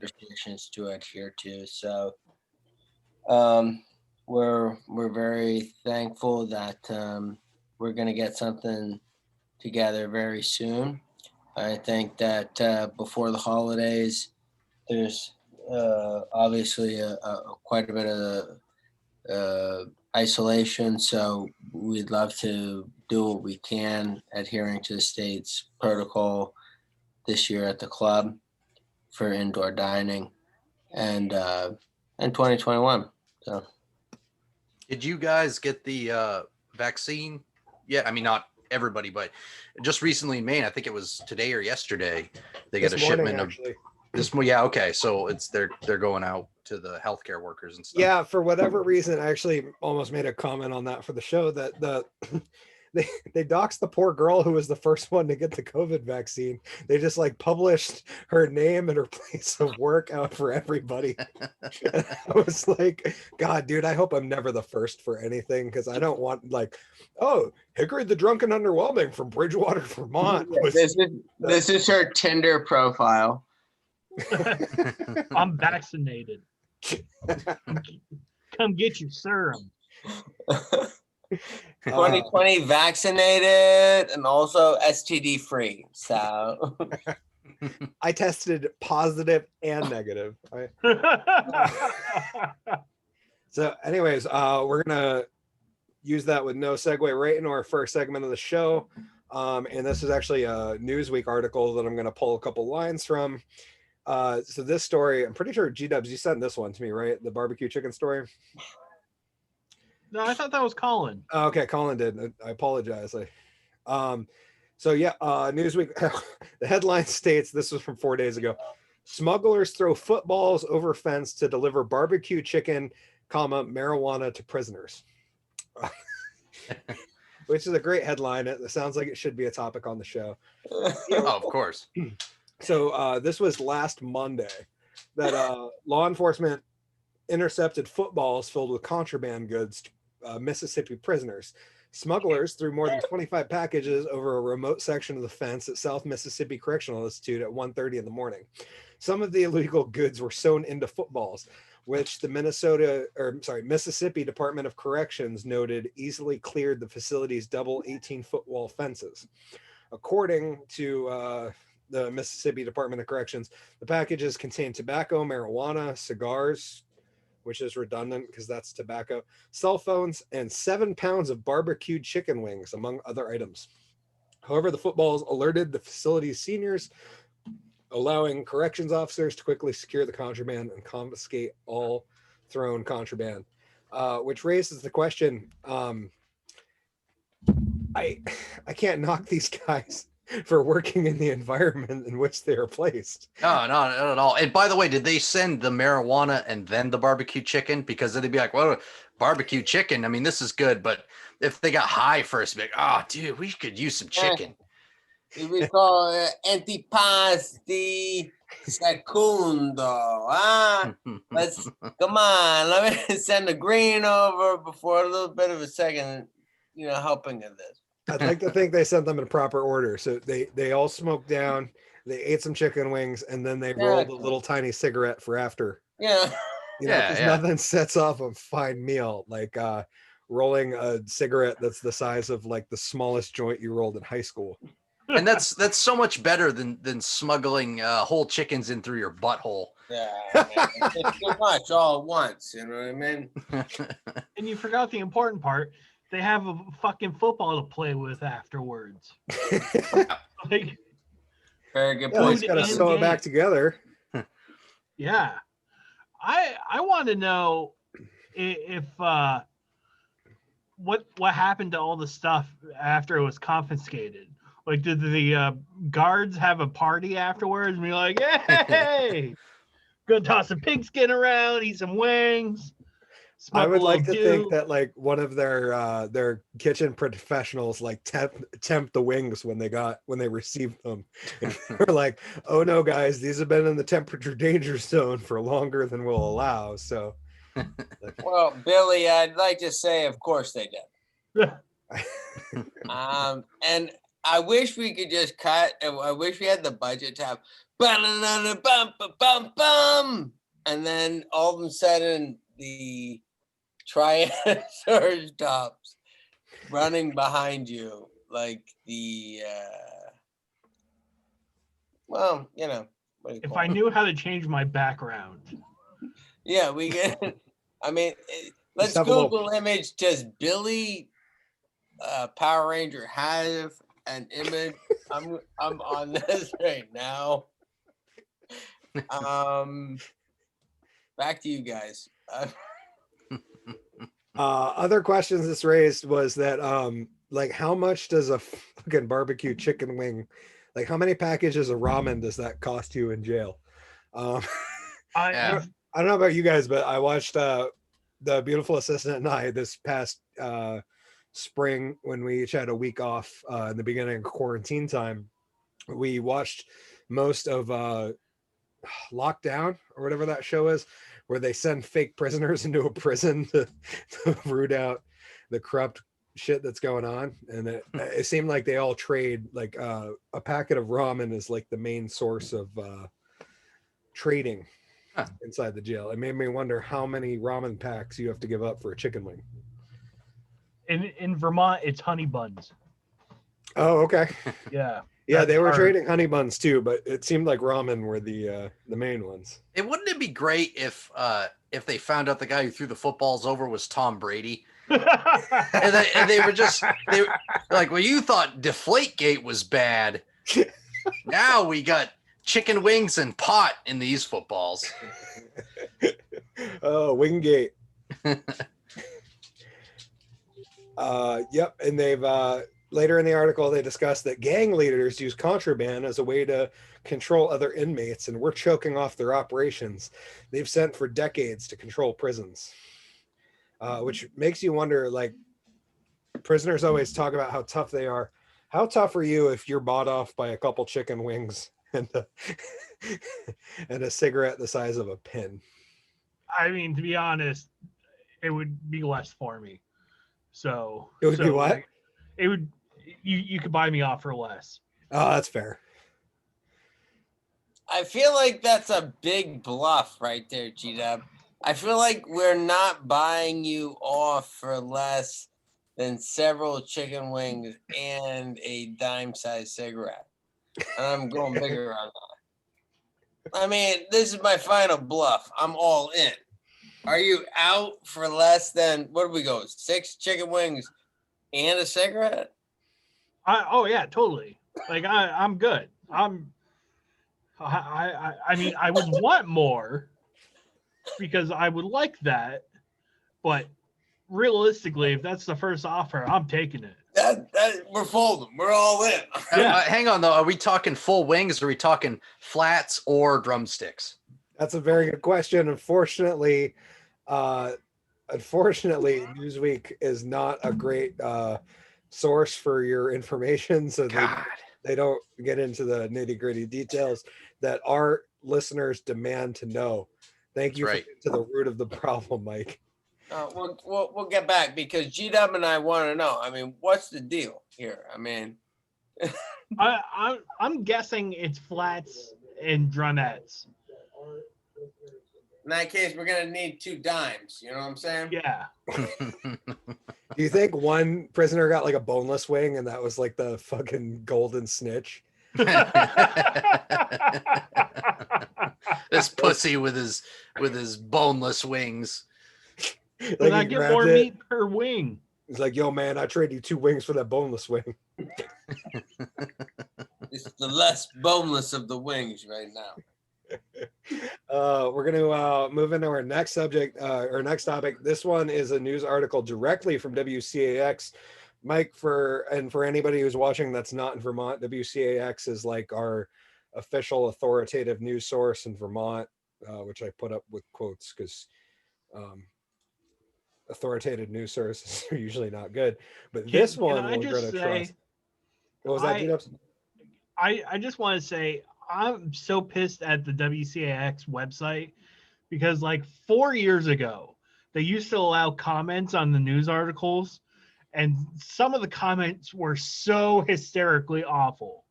restrictions to adhere to. So We're very thankful that we're going to get something together very soon. I think that before the holidays, there's obviously quite a bit of isolation, so we'd love to do what we can adhering to the state's protocol this year at the club for indoor dining and in 2021. So
did you guys get the vaccine? Yeah, I mean, not everybody, but just recently in Maine, I think it was today or yesterday, they got a shipment of this. Yeah, okay, so they're going out to the healthcare workers and stuff.
Yeah, for whatever reason, I actually almost made a comment on that for the show that they doxed the poor girl who was the first one to get the COVID vaccine. They just like published her name and her place of work out for everybody. I was like, God, dude, I hope I'm never the first for anything, because I don't want like, oh, Hickory the drunk and underwhelming from Bridgewater, Vermont.
This is her Tinder profile.
I'm vaccinated. Come get your serum.
2020 vaccinated and also STD free. So
I tested positive and negative. So anyways, we're gonna use that with no segue right into our first segment of the show. And this is actually a Newsweek article that I'm gonna pull a couple lines from. So this story, I'm pretty sure G-Dubs, you sent this one to me, right? The barbecue chicken story.
No, I thought that was Colin.
Oh, okay, Colin did. I apologize. So yeah, Newsweek. The headline states, this was from 4 days ago: smugglers throw footballs over fence to deliver barbecue chicken, marijuana to prisoners. Which is a great headline. It sounds like it should be a topic on the show.
Oh, of course.
So this was last Monday that law enforcement intercepted footballs filled with contraband goods to Mississippi prisoners. Smugglers threw more than 25 packages over a remote section of the fence at South Mississippi Correctional Institute at 1:30 in the morning. Some of the illegal goods were sewn into footballs, which the Mississippi Department of Corrections noted easily cleared the facility's double 18-foot wall fences. According to the Mississippi Department of Corrections, the packages contain tobacco, marijuana, cigars, which is redundant because that's tobacco, cell phones, and 7 pounds of barbecued chicken wings, among other items. However, the footballs alerted the facility's seniors, allowing corrections officers to quickly secure the contraband and confiscate all thrown contraband, which raises the question, I can't knock these guys for working in the environment in which they are placed.
No, not at all. And by the way, did they send the marijuana and then the barbecue chicken? Because then they'd be like, well, barbecue chicken, I mean, this is good, but if they got high first, like, oh, dude, we could use some chicken.
We call antipasti secundo. Let's come on. Let me send the green over before a little bit of a second, helping of this.
I'd like to think they sent them in proper order. So they all smoked down, they ate some chicken wings, and then they rolled a little tiny cigarette for after.
Yeah.
Nothing sets off a fine meal like rolling a cigarette that's the size of like the smallest joint you rolled in high school.
And that's so much better than smuggling whole chickens in through your butthole.
Yeah, it's too much all at once. You know what I mean?
And you forgot the important part. They have a fucking football to play with afterwards. Like,
very good
point.
point.
Got to sew it back together.
Yeah, I want to know if what happened to all the stuff after it was confiscated. Like, did the guards have a party afterwards and be like, "Hey, gonna toss some pigskin around, eat some wings"?
I would like to think that like one of their kitchen professionals like tempt the wings when they received them. And they're like, oh no, guys, these have been in the temperature danger zone for longer than we'll allow. So,
well, Billy, I'd like to say, of course they did. And I wish we could just cut. I wish we had the budget to have, and then all of a sudden the Triceratops running behind you like the well, you know.
If I knew how to change my background.
Yeah, we get. I mean, let's Google image. Does Billy Power Ranger have an image? I'm on this right now. Back to you guys.
Other questions this raised was that like how much does a fucking barbecue chicken wing, like how many packages of ramen does that cost you in jail?
I
don't know about you guys, but I watched The Beautiful Assistant and I this past spring when we each had a week off in the beginning of quarantine time. We watched most of Lockdown or whatever that show is, where they send fake prisoners into a prison to root out the corrupt shit that's going on. And it seemed like they all trade like a packet of ramen is like the main source of trading inside the jail. It made me wonder how many ramen packs you have to give up for a chicken wing.
In Vermont, it's honey buns. Oh,
okay.
Yeah.
Yeah, they were trading honey buns too, but it seemed like ramen were the main ones.
Wouldn't it be great if they found out the guy who threw the footballs over was Tom Brady? and they were like, well, you thought Deflategate was bad. Now we got chicken wings and pot in these footballs.
Oh, Wingate. Yep, and they've later in the article they discuss that gang leaders use contraband as a way to control other inmates, and we're choking off their operations they've sent for decades to control prisons. Which makes you wonder, like, prisoners always talk about how tough they are. How tough are you if you're bought off by a couple chicken wings and a cigarette the size of a pin?
I mean, to be honest, it would be less for me. So
it would be what?
Like, it would. You could buy me off for less.
Oh, that's fair.
I feel like that's a big bluff right there, G-Dub. I feel like we're not buying you off for less than several chicken wings and a dime-sized cigarette. And I'm going bigger on that. I mean, this is my final bluff. I'm all in. Are you out for less than, what do we go, 6 chicken wings and a cigarette?
Oh yeah, totally. Like I'm good. I mean, I would want more because I would like that, but realistically, if that's the first offer, I'm taking it.
That we're folding. We're all in.
Yeah. Hang on though. Are we talking full wings? Or are we talking flats or drumsticks?
That's a very good question. Unfortunately, Newsweek is not a great source for your information, so they don't get into the nitty-gritty details that our listeners demand to know. Thank you for getting to the root of the problem, Mike.
We'll get back because G-Dub and I want to know. I mean, what's the deal here? I mean,
I'm guessing it's flats and drumettes.
In that case, we're gonna need 2 dimes. You know what I'm saying?
Yeah.
Do you think one prisoner got like a boneless wing and that was like the fucking golden snitch?
This pussy with his boneless wings.
Like I get more meat per wing.
He's like, yo, man, I trade you 2 wings for that boneless wing.
It's the less boneless of the wings right now.
We're going to move into our next subject, or next topic. This one is a news article directly from WCAX. Mike, for anybody who's watching that's not in Vermont, WCAX is like our official authoritative news source in Vermont, which I put up with quotes because authoritative news sources are usually not good. But this one we're going to trust. What was that, G-Dubs?
I just want to say I'm so pissed at the WCAX website because like 4 years ago, they used to allow comments on the news articles, and some of the comments were so hysterically awful,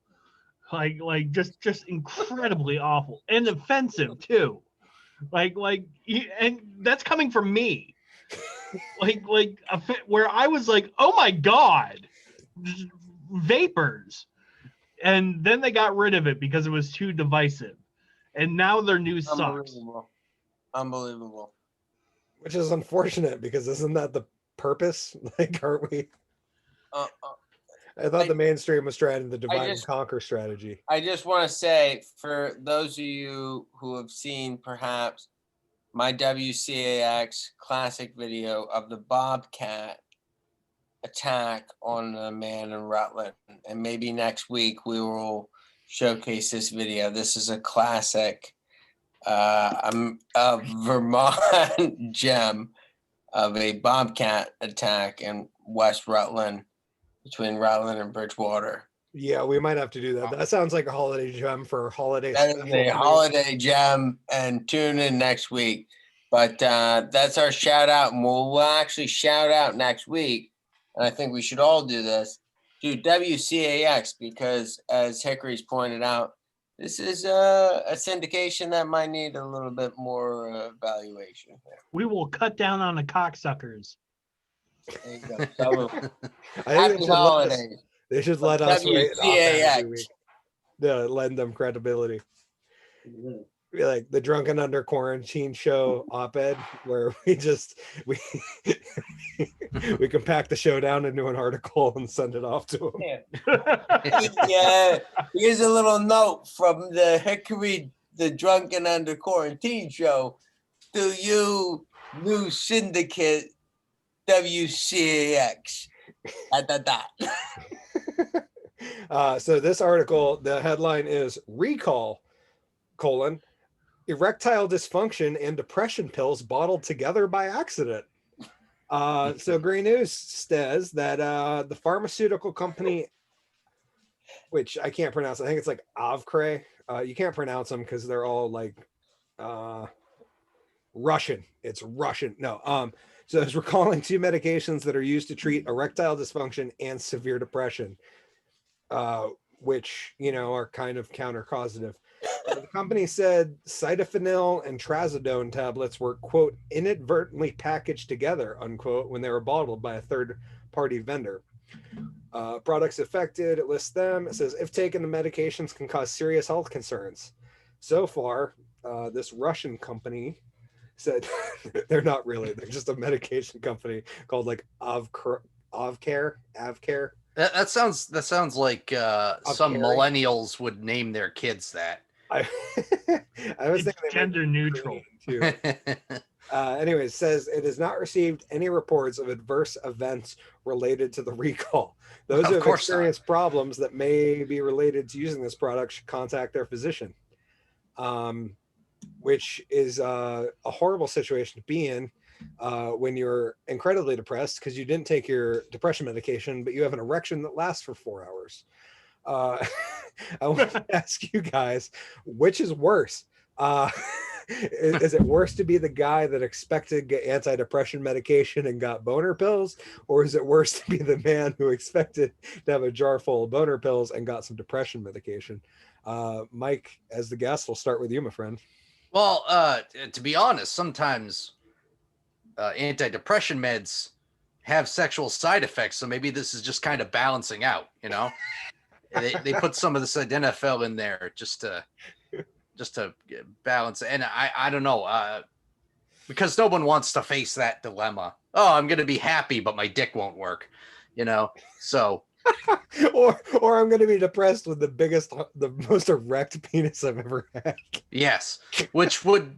like just incredibly awful and offensive too. And that's coming from me. Where I was like, oh my God, vapors. And then they got rid of it because it was too divisive. And now their news sucks.
Unbelievable.
Which is unfortunate because isn't that the purpose? Like, aren't we? I thought the mainstream was trying the divide and conquer strategy.
I just want to say, for those of you who have seen perhaps my WCAX classic video of the Bobcat attack on a man in Rutland, and maybe next week we will showcase this video. This is a classic, a Vermont gem of a Bobcat attack in West Rutland, between Rutland and Bridgewater.
Yeah, we might have to do that. That sounds like a holiday gem for holiday.
That is a holiday gem, and tune in next week. But that's our shout out, and we'll actually shout out next week. And I think we should all do this, do WCAX, because as Hickory's pointed out, this is a syndication that might need a little bit more evaluation.
We will cut down on the cocksuckers.
There you go.
Happy holidays. They should let us
WCAX.
Lend them credibility. Mm-hmm. Like the Drunken Under Quarantine show op-ed, where we compact the show down into an article and send it off to them.
Yeah. Here's a little note from the Hickory, the Drunken Under Quarantine show. To you, new syndicate WCAX.
So this article, the headline is Recall, erectile dysfunction and depression pills bottled together by accident. So Green News says that the pharmaceutical company, which I can't pronounce, I think it's like Avcre. You can't pronounce them because they're all like Russian. It's Russian. No. So it's recalling 2 medications that are used to treat erectile dysfunction and severe depression, which, are kind of counter-causative. The company said cytophenil and trazodone tablets were, quote, inadvertently packaged together, unquote, when they were bottled by a third-party vendor. Products affected, it lists them. It says, if taken, the medications can cause serious health concerns. So far, this Russian company said they're not really. They're just a medication company called like Avcare.
That sounds like some millennials would name their kids that.
I was thinking
gender neutral
too. Anyways, says it has not received any reports of adverse events related to the recall. Those who have experienced problems that may be related to using this product should contact their physician. Which is a horrible situation to be in when you're incredibly depressed because you didn't take your depression medication, but you have an erection that lasts for 4 hours. I want to ask you guys, which is worse? Is it worse to be the guy that expected to get antidepressant medication and got boner pills? Or is it worse to be the man who expected to have a jar full of boner pills and got some depression medication? Mike, as the guest, we'll start with you, my friend.
Well, to be honest, sometimes antidepressant meds have sexual side effects, so maybe this is just kind of balancing out, They put some of this sildenafil in there just to balance. And I don't know, because no one wants to face that dilemma. Oh, I'm going to be happy, but my dick won't work, so.
or I'm going to be depressed with the most erect penis I've ever had.
Yes, which would,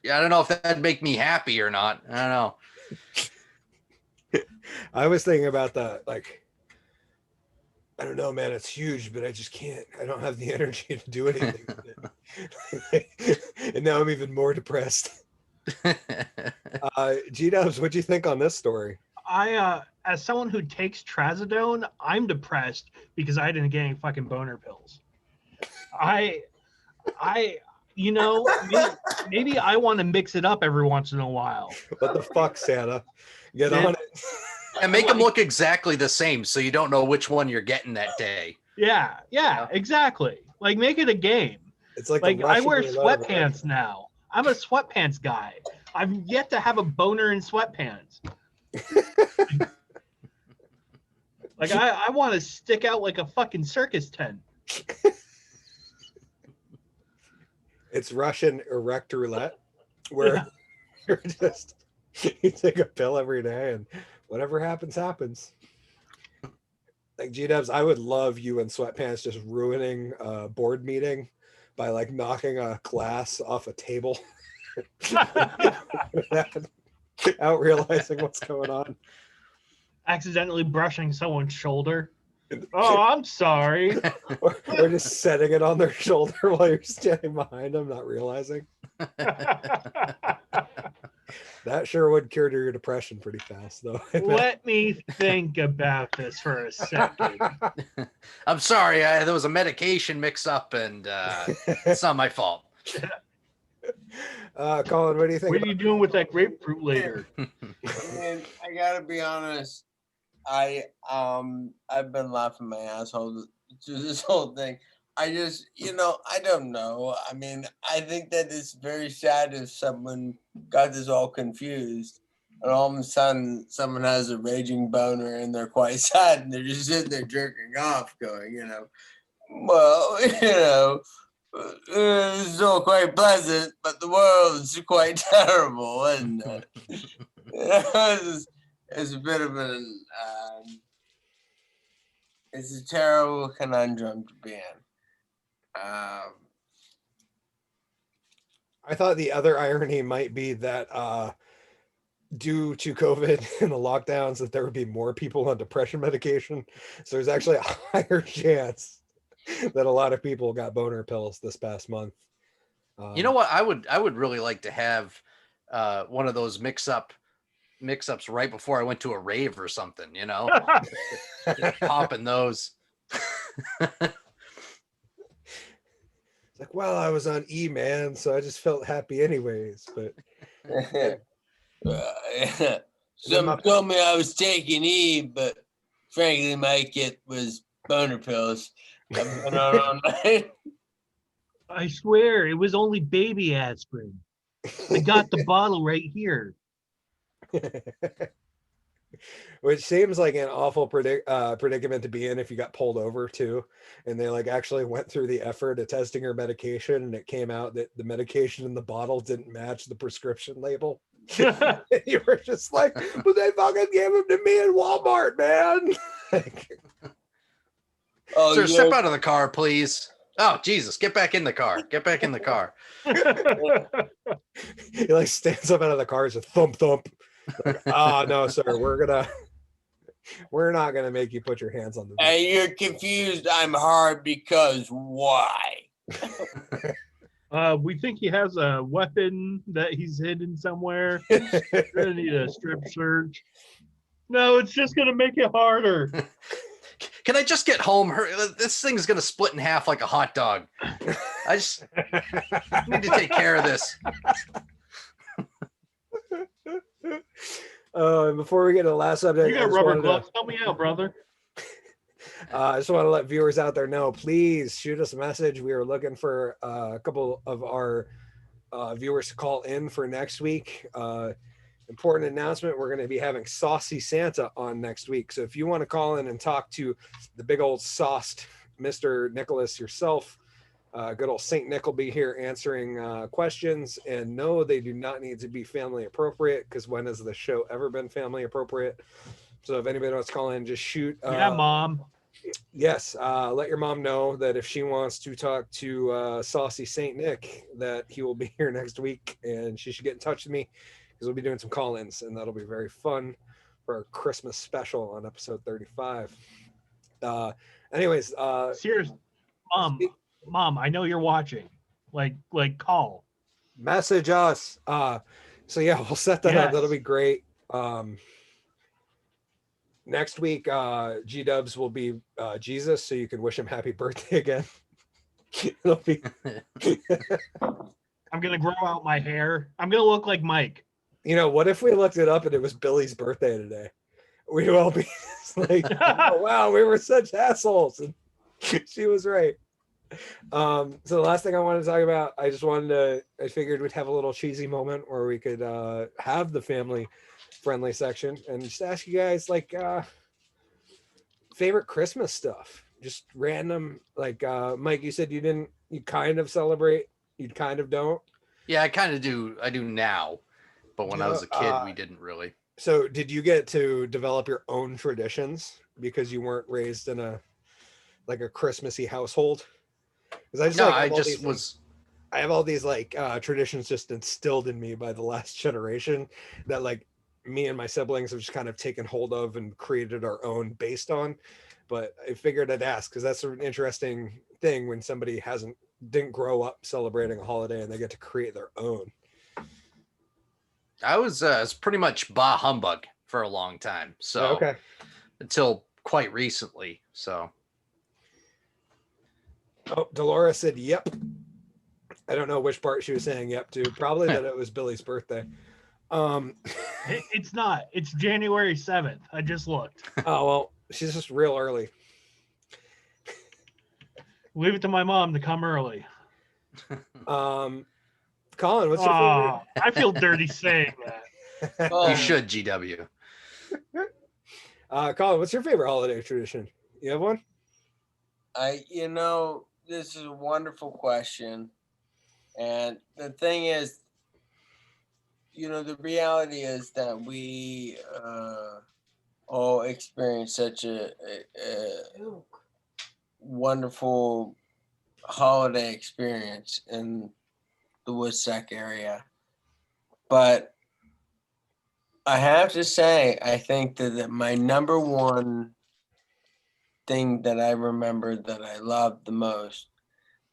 I don't know if that'd make me happy or not. I don't know.
I was thinking about that, like, I don't know, man, it's huge, but I just can't. I don't have the energy to do anything with it. And now I'm even more depressed. G-Dubs, what'd you think on this story?
As someone who takes trazodone, I'm depressed because I didn't get any fucking boner pills. Maybe I want to mix it up every once in a while.
What the fuck, Santa? Get on it.
And make them look exactly the same so you don't know which one you're getting that day.
Yeah, exactly. Like, make it a game.
It's like
I wear sweatpants now. I'm a sweatpants guy. I've yet to have a boner in sweatpants. Like I want to stick out like a fucking circus tent.
It's Russian erect roulette, where you're just you take a pill every day and whatever happens happens. Like G-Dubs, I would love you in sweatpants just ruining a board meeting by like knocking a glass off a table without realizing what's going on.
Accidentally brushing someone's shoulder. Oh, I'm sorry.
or just setting it on their shoulder while you're standing behind them, not realizing. That sure would cure your depression pretty fast, though.
Let me think about this for a second.
I'm sorry, there was a medication mix-up, and it's not my fault.
Colin, what do you think?
What are you doing with that grapefruit later?
Man, I gotta be honest. I've been laughing my asshole through this whole thing. I just, I don't know. I mean, I think that it's very sad if someone got this all confused and all of a sudden someone has a raging boner and they're quite sad and they're just sitting there jerking off going, well, it's all quite pleasant, but the world's quite terrible. And it's a bit of an, it's a terrible conundrum to be in.
I thought the other irony might be that due to COVID and the lockdowns, that there would be more people on depression medication. So there's actually a higher chance that a lot of people got boner pills this past month.
You know what? I would really like to have one of those mix-ups right before I went to a rave or something, just popping those.
Like, well, I was on E, man, so I just felt happy anyways. But
someone told me I was taking E, but frankly, my kit was boner pills. I've been on all night.
I swear, it was only baby aspirin. I got the bottle right here.
Which seems like an awful predicament to be in if you got pulled over too, and they like actually went through the effort of testing your medication, and it came out that the medication in the bottle didn't match the prescription label. You were just like, well, they fucking gave them to me in Walmart, man.
Oh, sir, step out of the car, please. Oh, Jesus, get back in the car. Get back in the car.
He like stands up out of the car, just thump thump. Like, oh no, sir, we're not gonna make you put your hands on the
and you're confused. I'm hard because why?
We think he has a weapon that he's hidden somewhere. We're gonna need a strip search. No, it's just gonna make it harder.
Can I just get home? This thing's gonna split in half like a hot dog. I just need to take care of this.
And before we get to the last update,
You got rubber gloves. Help me out, brother.
I just want to let viewers out there know, please shoot us a message. We are looking for a couple of our viewers to call in for next week. Important announcement, we're going to be having Saucy Santa on next week. So if you want to call in and talk to the big old sauced Mr. Nicholas yourself, good old Saint Nick will be here answering questions. And no, they do not need to be family appropriate, because when has the show ever been family appropriate? So if anybody wants to call in, just shoot.
Yeah, Mom.
Yes, let your mom know that if she wants to talk to Saucy Saint Nick, that he will be here next week, and she should get in touch with me, because we'll be doing some call-ins, and that'll be very fun for our Christmas special on episode 35. Anyways,
Serious, Mom, I know you're watching. Like call.
Message us. So yeah, we'll set that up. That'll be great. Next week, G-Dubs will be Jesus, so you can wish him happy birthday again. It'll be.
I'm gonna grow out my hair. I'm gonna look like Mike.
What if we looked it up and it was Billy's birthday today? We'd all be like, oh, wow, we were such assholes. And she was right. So the last thing I wanted to talk about, I figured we'd have a little cheesy moment where we could have the family friendly section and just ask you guys like favorite Christmas stuff. Just random, like Mike, you said you kind of celebrate, you kind of don't.
Yeah, I kind of do. I do now, but when I was a kid, we didn't really.
So did you get to develop your own traditions because you weren't raised in a Christmassy household? Because I have all these like traditions just instilled in me by the last generation that like me and my siblings have just kind of taken hold of and created our own based on. But I figured I'd ask because that's an interesting thing when somebody didn't grow up celebrating a holiday and they get to create their own.
I was pretty much bah humbug for a long time. So
okay.
Until quite recently. So.
Oh, Dolores said, yep. I don't know which part she was saying yep to. Probably that it was Billy's birthday.
It's not. It's January 7th. I just looked.
Oh, well, she's just real early.
Leave it to my mom to come early.
Colin, what's your favorite?
I feel dirty saying that.
You should, GW.
Colin, what's your favorite holiday tradition? You have one?
This is a wonderful question. And the thing is, the reality is that we all experience such a wonderful holiday experience in the Woodstock area. But I have to say, I think that my number one thing that I remember that I loved the most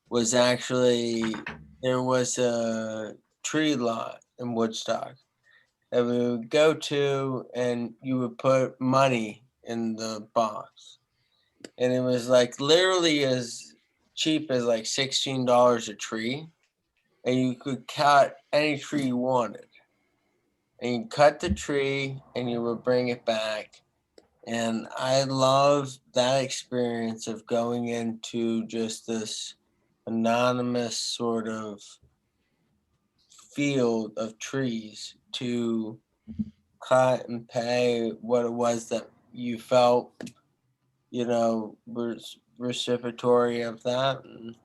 was actually there was a tree lot in Woodstock that we would go to, and you would put money in the box, and it was like literally as cheap as like $16 a tree, and you could cut any tree you wanted, and you cut the tree and you would bring it back. And I love that experience of going into just this anonymous sort of field of trees to cut and pay what it was that you felt, was reciprocatory of that. And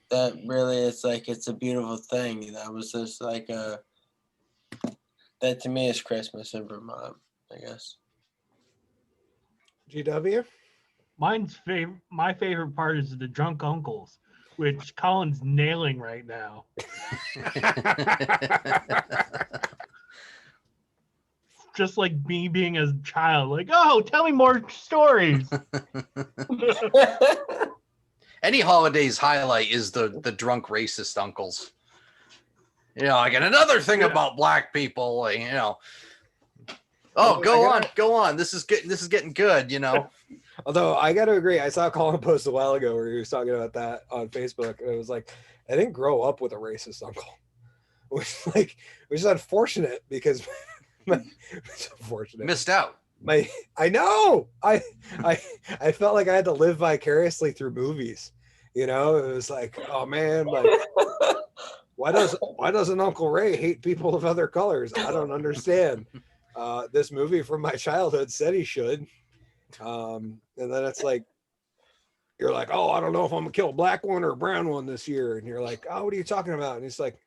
that really is like, it's a beautiful thing. That was just like that to me is Christmas in Vermont, I guess.
GW?
My favorite part is the drunk uncles, which Colin's nailing right now. Just like me being a child, like, oh, tell me more stories.
Any holiday's highlight is the drunk racist uncles. I got another thing about black people, Oh, go on. This is getting good,
Although I got to agree, I saw Colin post a while ago where he was talking about that on Facebook, and it was like, I didn't grow up with a racist uncle, which is unfortunate because it's unfortunate.
Missed out.
I know. I felt like I had to live vicariously through movies. It was like, oh man, like why doesn't Uncle Ray hate people of other colors? I don't understand. This movie from my childhood said he should. And then it's like, you're like, oh, I don't know if I'm gonna kill a black one or a brown one this year. And you're like, oh, what are you talking about? And he's like,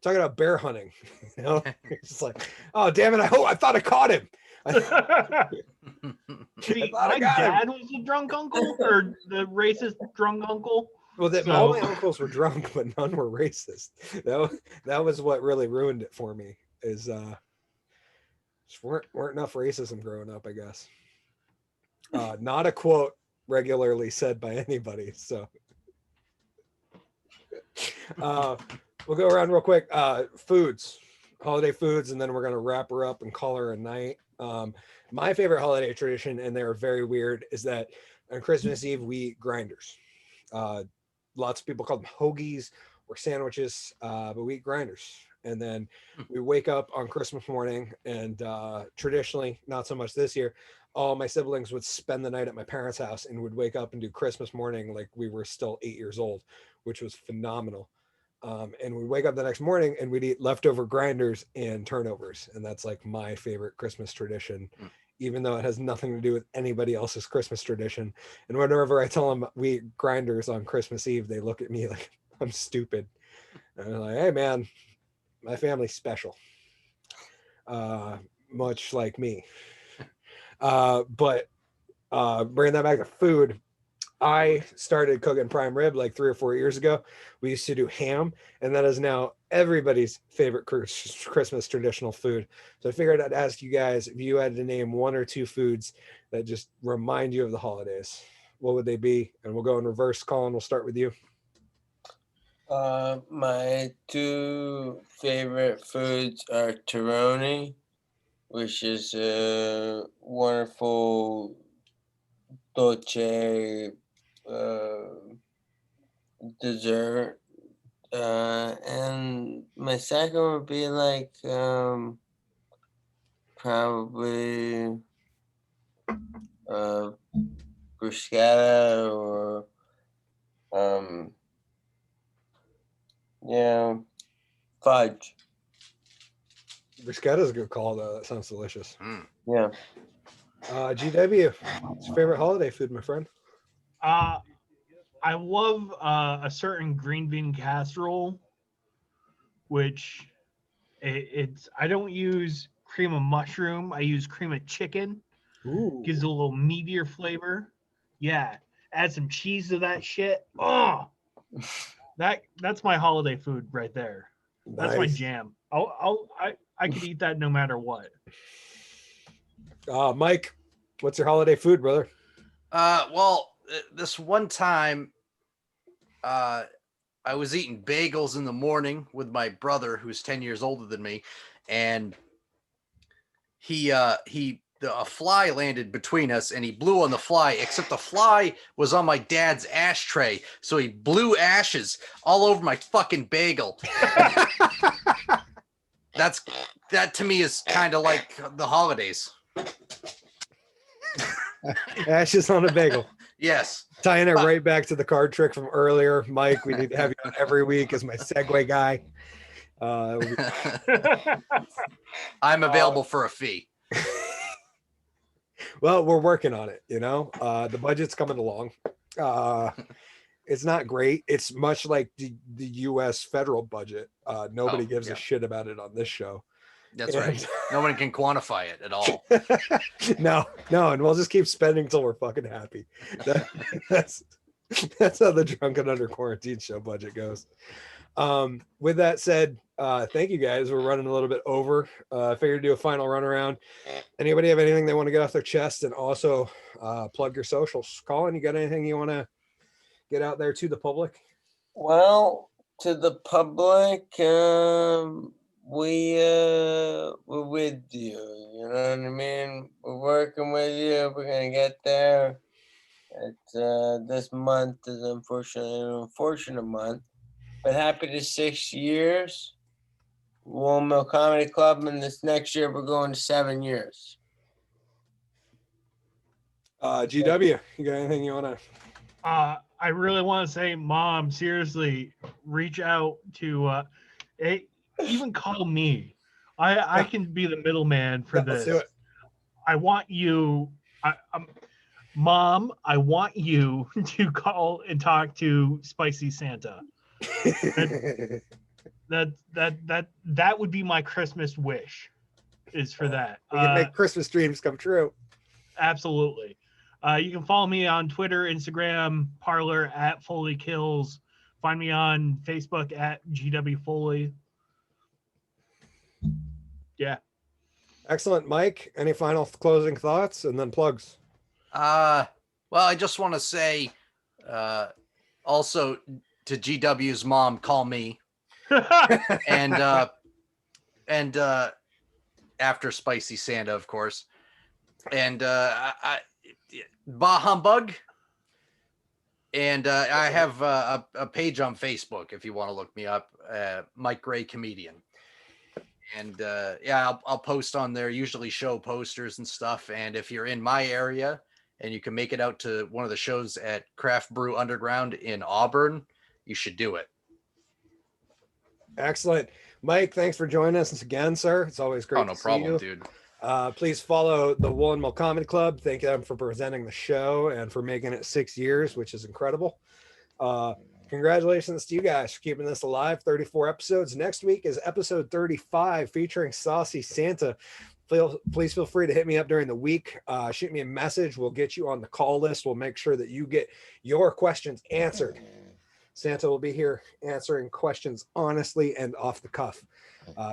talking about bear hunting. It's like, oh, damn it. I thought I caught him.
My dad was a drunk uncle, or the racist drunk uncle.
Well, all my uncles were drunk, but none were racist. That was what really ruined it for me. Is just weren't enough racism growing up, I guess. Not a quote regularly said by anybody. So we'll go around real quick. Foods, holiday foods, and then we're gonna wrap her up and call her a night. My favorite holiday tradition, and they're very weird, is that on Christmas Eve we eat grinders. Lots of people call them hoagies or sandwiches, but we eat grinders. And then we wake up on Christmas morning, and traditionally, not so much this year, all my siblings would spend the night at my parents' house and would wake up and do Christmas morning like we were still 8 years old, which was phenomenal. And we'd wake up the next morning and we'd eat leftover grinders and turnovers. And that's like my favorite Christmas tradition, even though it has nothing to do with anybody else's Christmas tradition. And whenever I tell them we eat grinders on Christmas Eve, they look at me like I'm stupid. And I'm like, hey man, my family's special. Much like me. But bringing that back to food, I started cooking prime rib like 3 or 4 years ago. We used to do ham, and that is now everybody's favorite Christmas traditional food. So I figured I'd ask you guys if you had to name 1 or 2 foods that just remind you of the holidays, what would they be? And we'll go in reverse. Colin, we'll start with you.
My 2 favorite foods are Toroni, which is a wonderful dolce dessert, and my second would be like probably bruschetta or fudge.
Bruschetta is a good call though. That sounds delicious.
Yeah.
GW, what's your favorite holiday food, my friend?
I love a certain green bean casserole, which it's I don't use cream of mushroom. I use cream of chicken.
Ooh.
Gives it a little meatier flavor. Yeah. Add some cheese to that shit. Oh, that's my holiday food right there. That's my jam. I could eat that no matter what.
Mike, what's your holiday food, brother?
Well, this one time, I was eating bagels in the morning with my brother, who's 10 years older than me, and a fly landed between us, and he blew on the fly. Except the fly was on my dad's ashtray, so he blew ashes all over my fucking bagel. That to me is kind of like the holidays.
Ashes on a bagel.
Yes.
Tying it right back to the card trick from earlier. Mike, we need to have you on every week as my segue guy.
I'm available for a fee.
Well, we're working on it, you know. The budget's coming along. It's not great. It's much like the US federal budget. Nobody gives a shit about it on this show.
That's right. No one can quantify it at all.
No, and we'll just keep spending till we're fucking happy. That's how the Drunken Under Quarantine show budget goes. With that said, thank you guys. We're running a little bit over. I figured to do a final run around. Anybody have anything they want to get off their chest, and also plug your socials? Colin, you got anything you want to get out there to the public?
Well, to the public, we're with you. You know what I mean? We're working with you. We're gonna get there. This month is unfortunately an unfortunate month, but happy to 6 years. Woolen Mill Comedy Club, and this next year we're going to 7 years.
GW, you got anything you want
to? I really want to say, Mom, seriously, reach out to, even call me. I can be the middleman for this.
Let's do it.
I want you, Mom, I want you to call and talk to Spicy Santa. That would be my Christmas wish, is for that.
We can make Christmas dreams come true.
Absolutely. You can follow me on Twitter, Instagram, Parler at Foley Kills. Find me on Facebook at GW Foley. Yeah.
Excellent. Mike, any final closing thoughts and then plugs?
Well, I just want to say also to GW's mom, call me. and after Spicy Santa, of course. And Bah Humbug. And I have a page on Facebook if you want to look me up, Mike Gray Comedian. And yeah, I'll post on there, usually show posters and stuff. And if you're in my area and you can make it out to one of the shows at Craft Brew Underground in Auburn, you should do it.
Excellent. Mike, thanks for joining us again, sir. It's always great to see you.
Dude.
Please follow the Woolen Mill Comedy Club. Thank them for presenting the show and for making it 6 years, which is incredible. Congratulations to you guys for keeping this alive. 34 episodes. Next week is episode 35 featuring Saucy Santa. Please feel free to hit me up during the week. Shoot me a message. We'll get you on the call list. We'll make sure that you get your questions answered. Santa will be here answering questions honestly and off the cuff.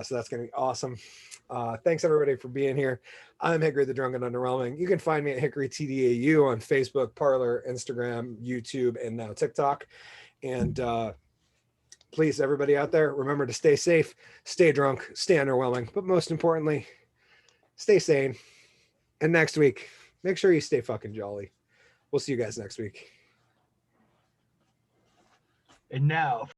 So that's going to be awesome. Thanks everybody for being here. I'm Hickory the Drunk and Underwhelming. You can find me at Hickory TDAU on Facebook, Parler, Instagram, YouTube, and now TikTok. And please, everybody out there, remember to stay safe, stay drunk, stay underwhelming, but most importantly, stay sane. And next week, make sure you stay fucking jolly. We'll see you guys next week.
And now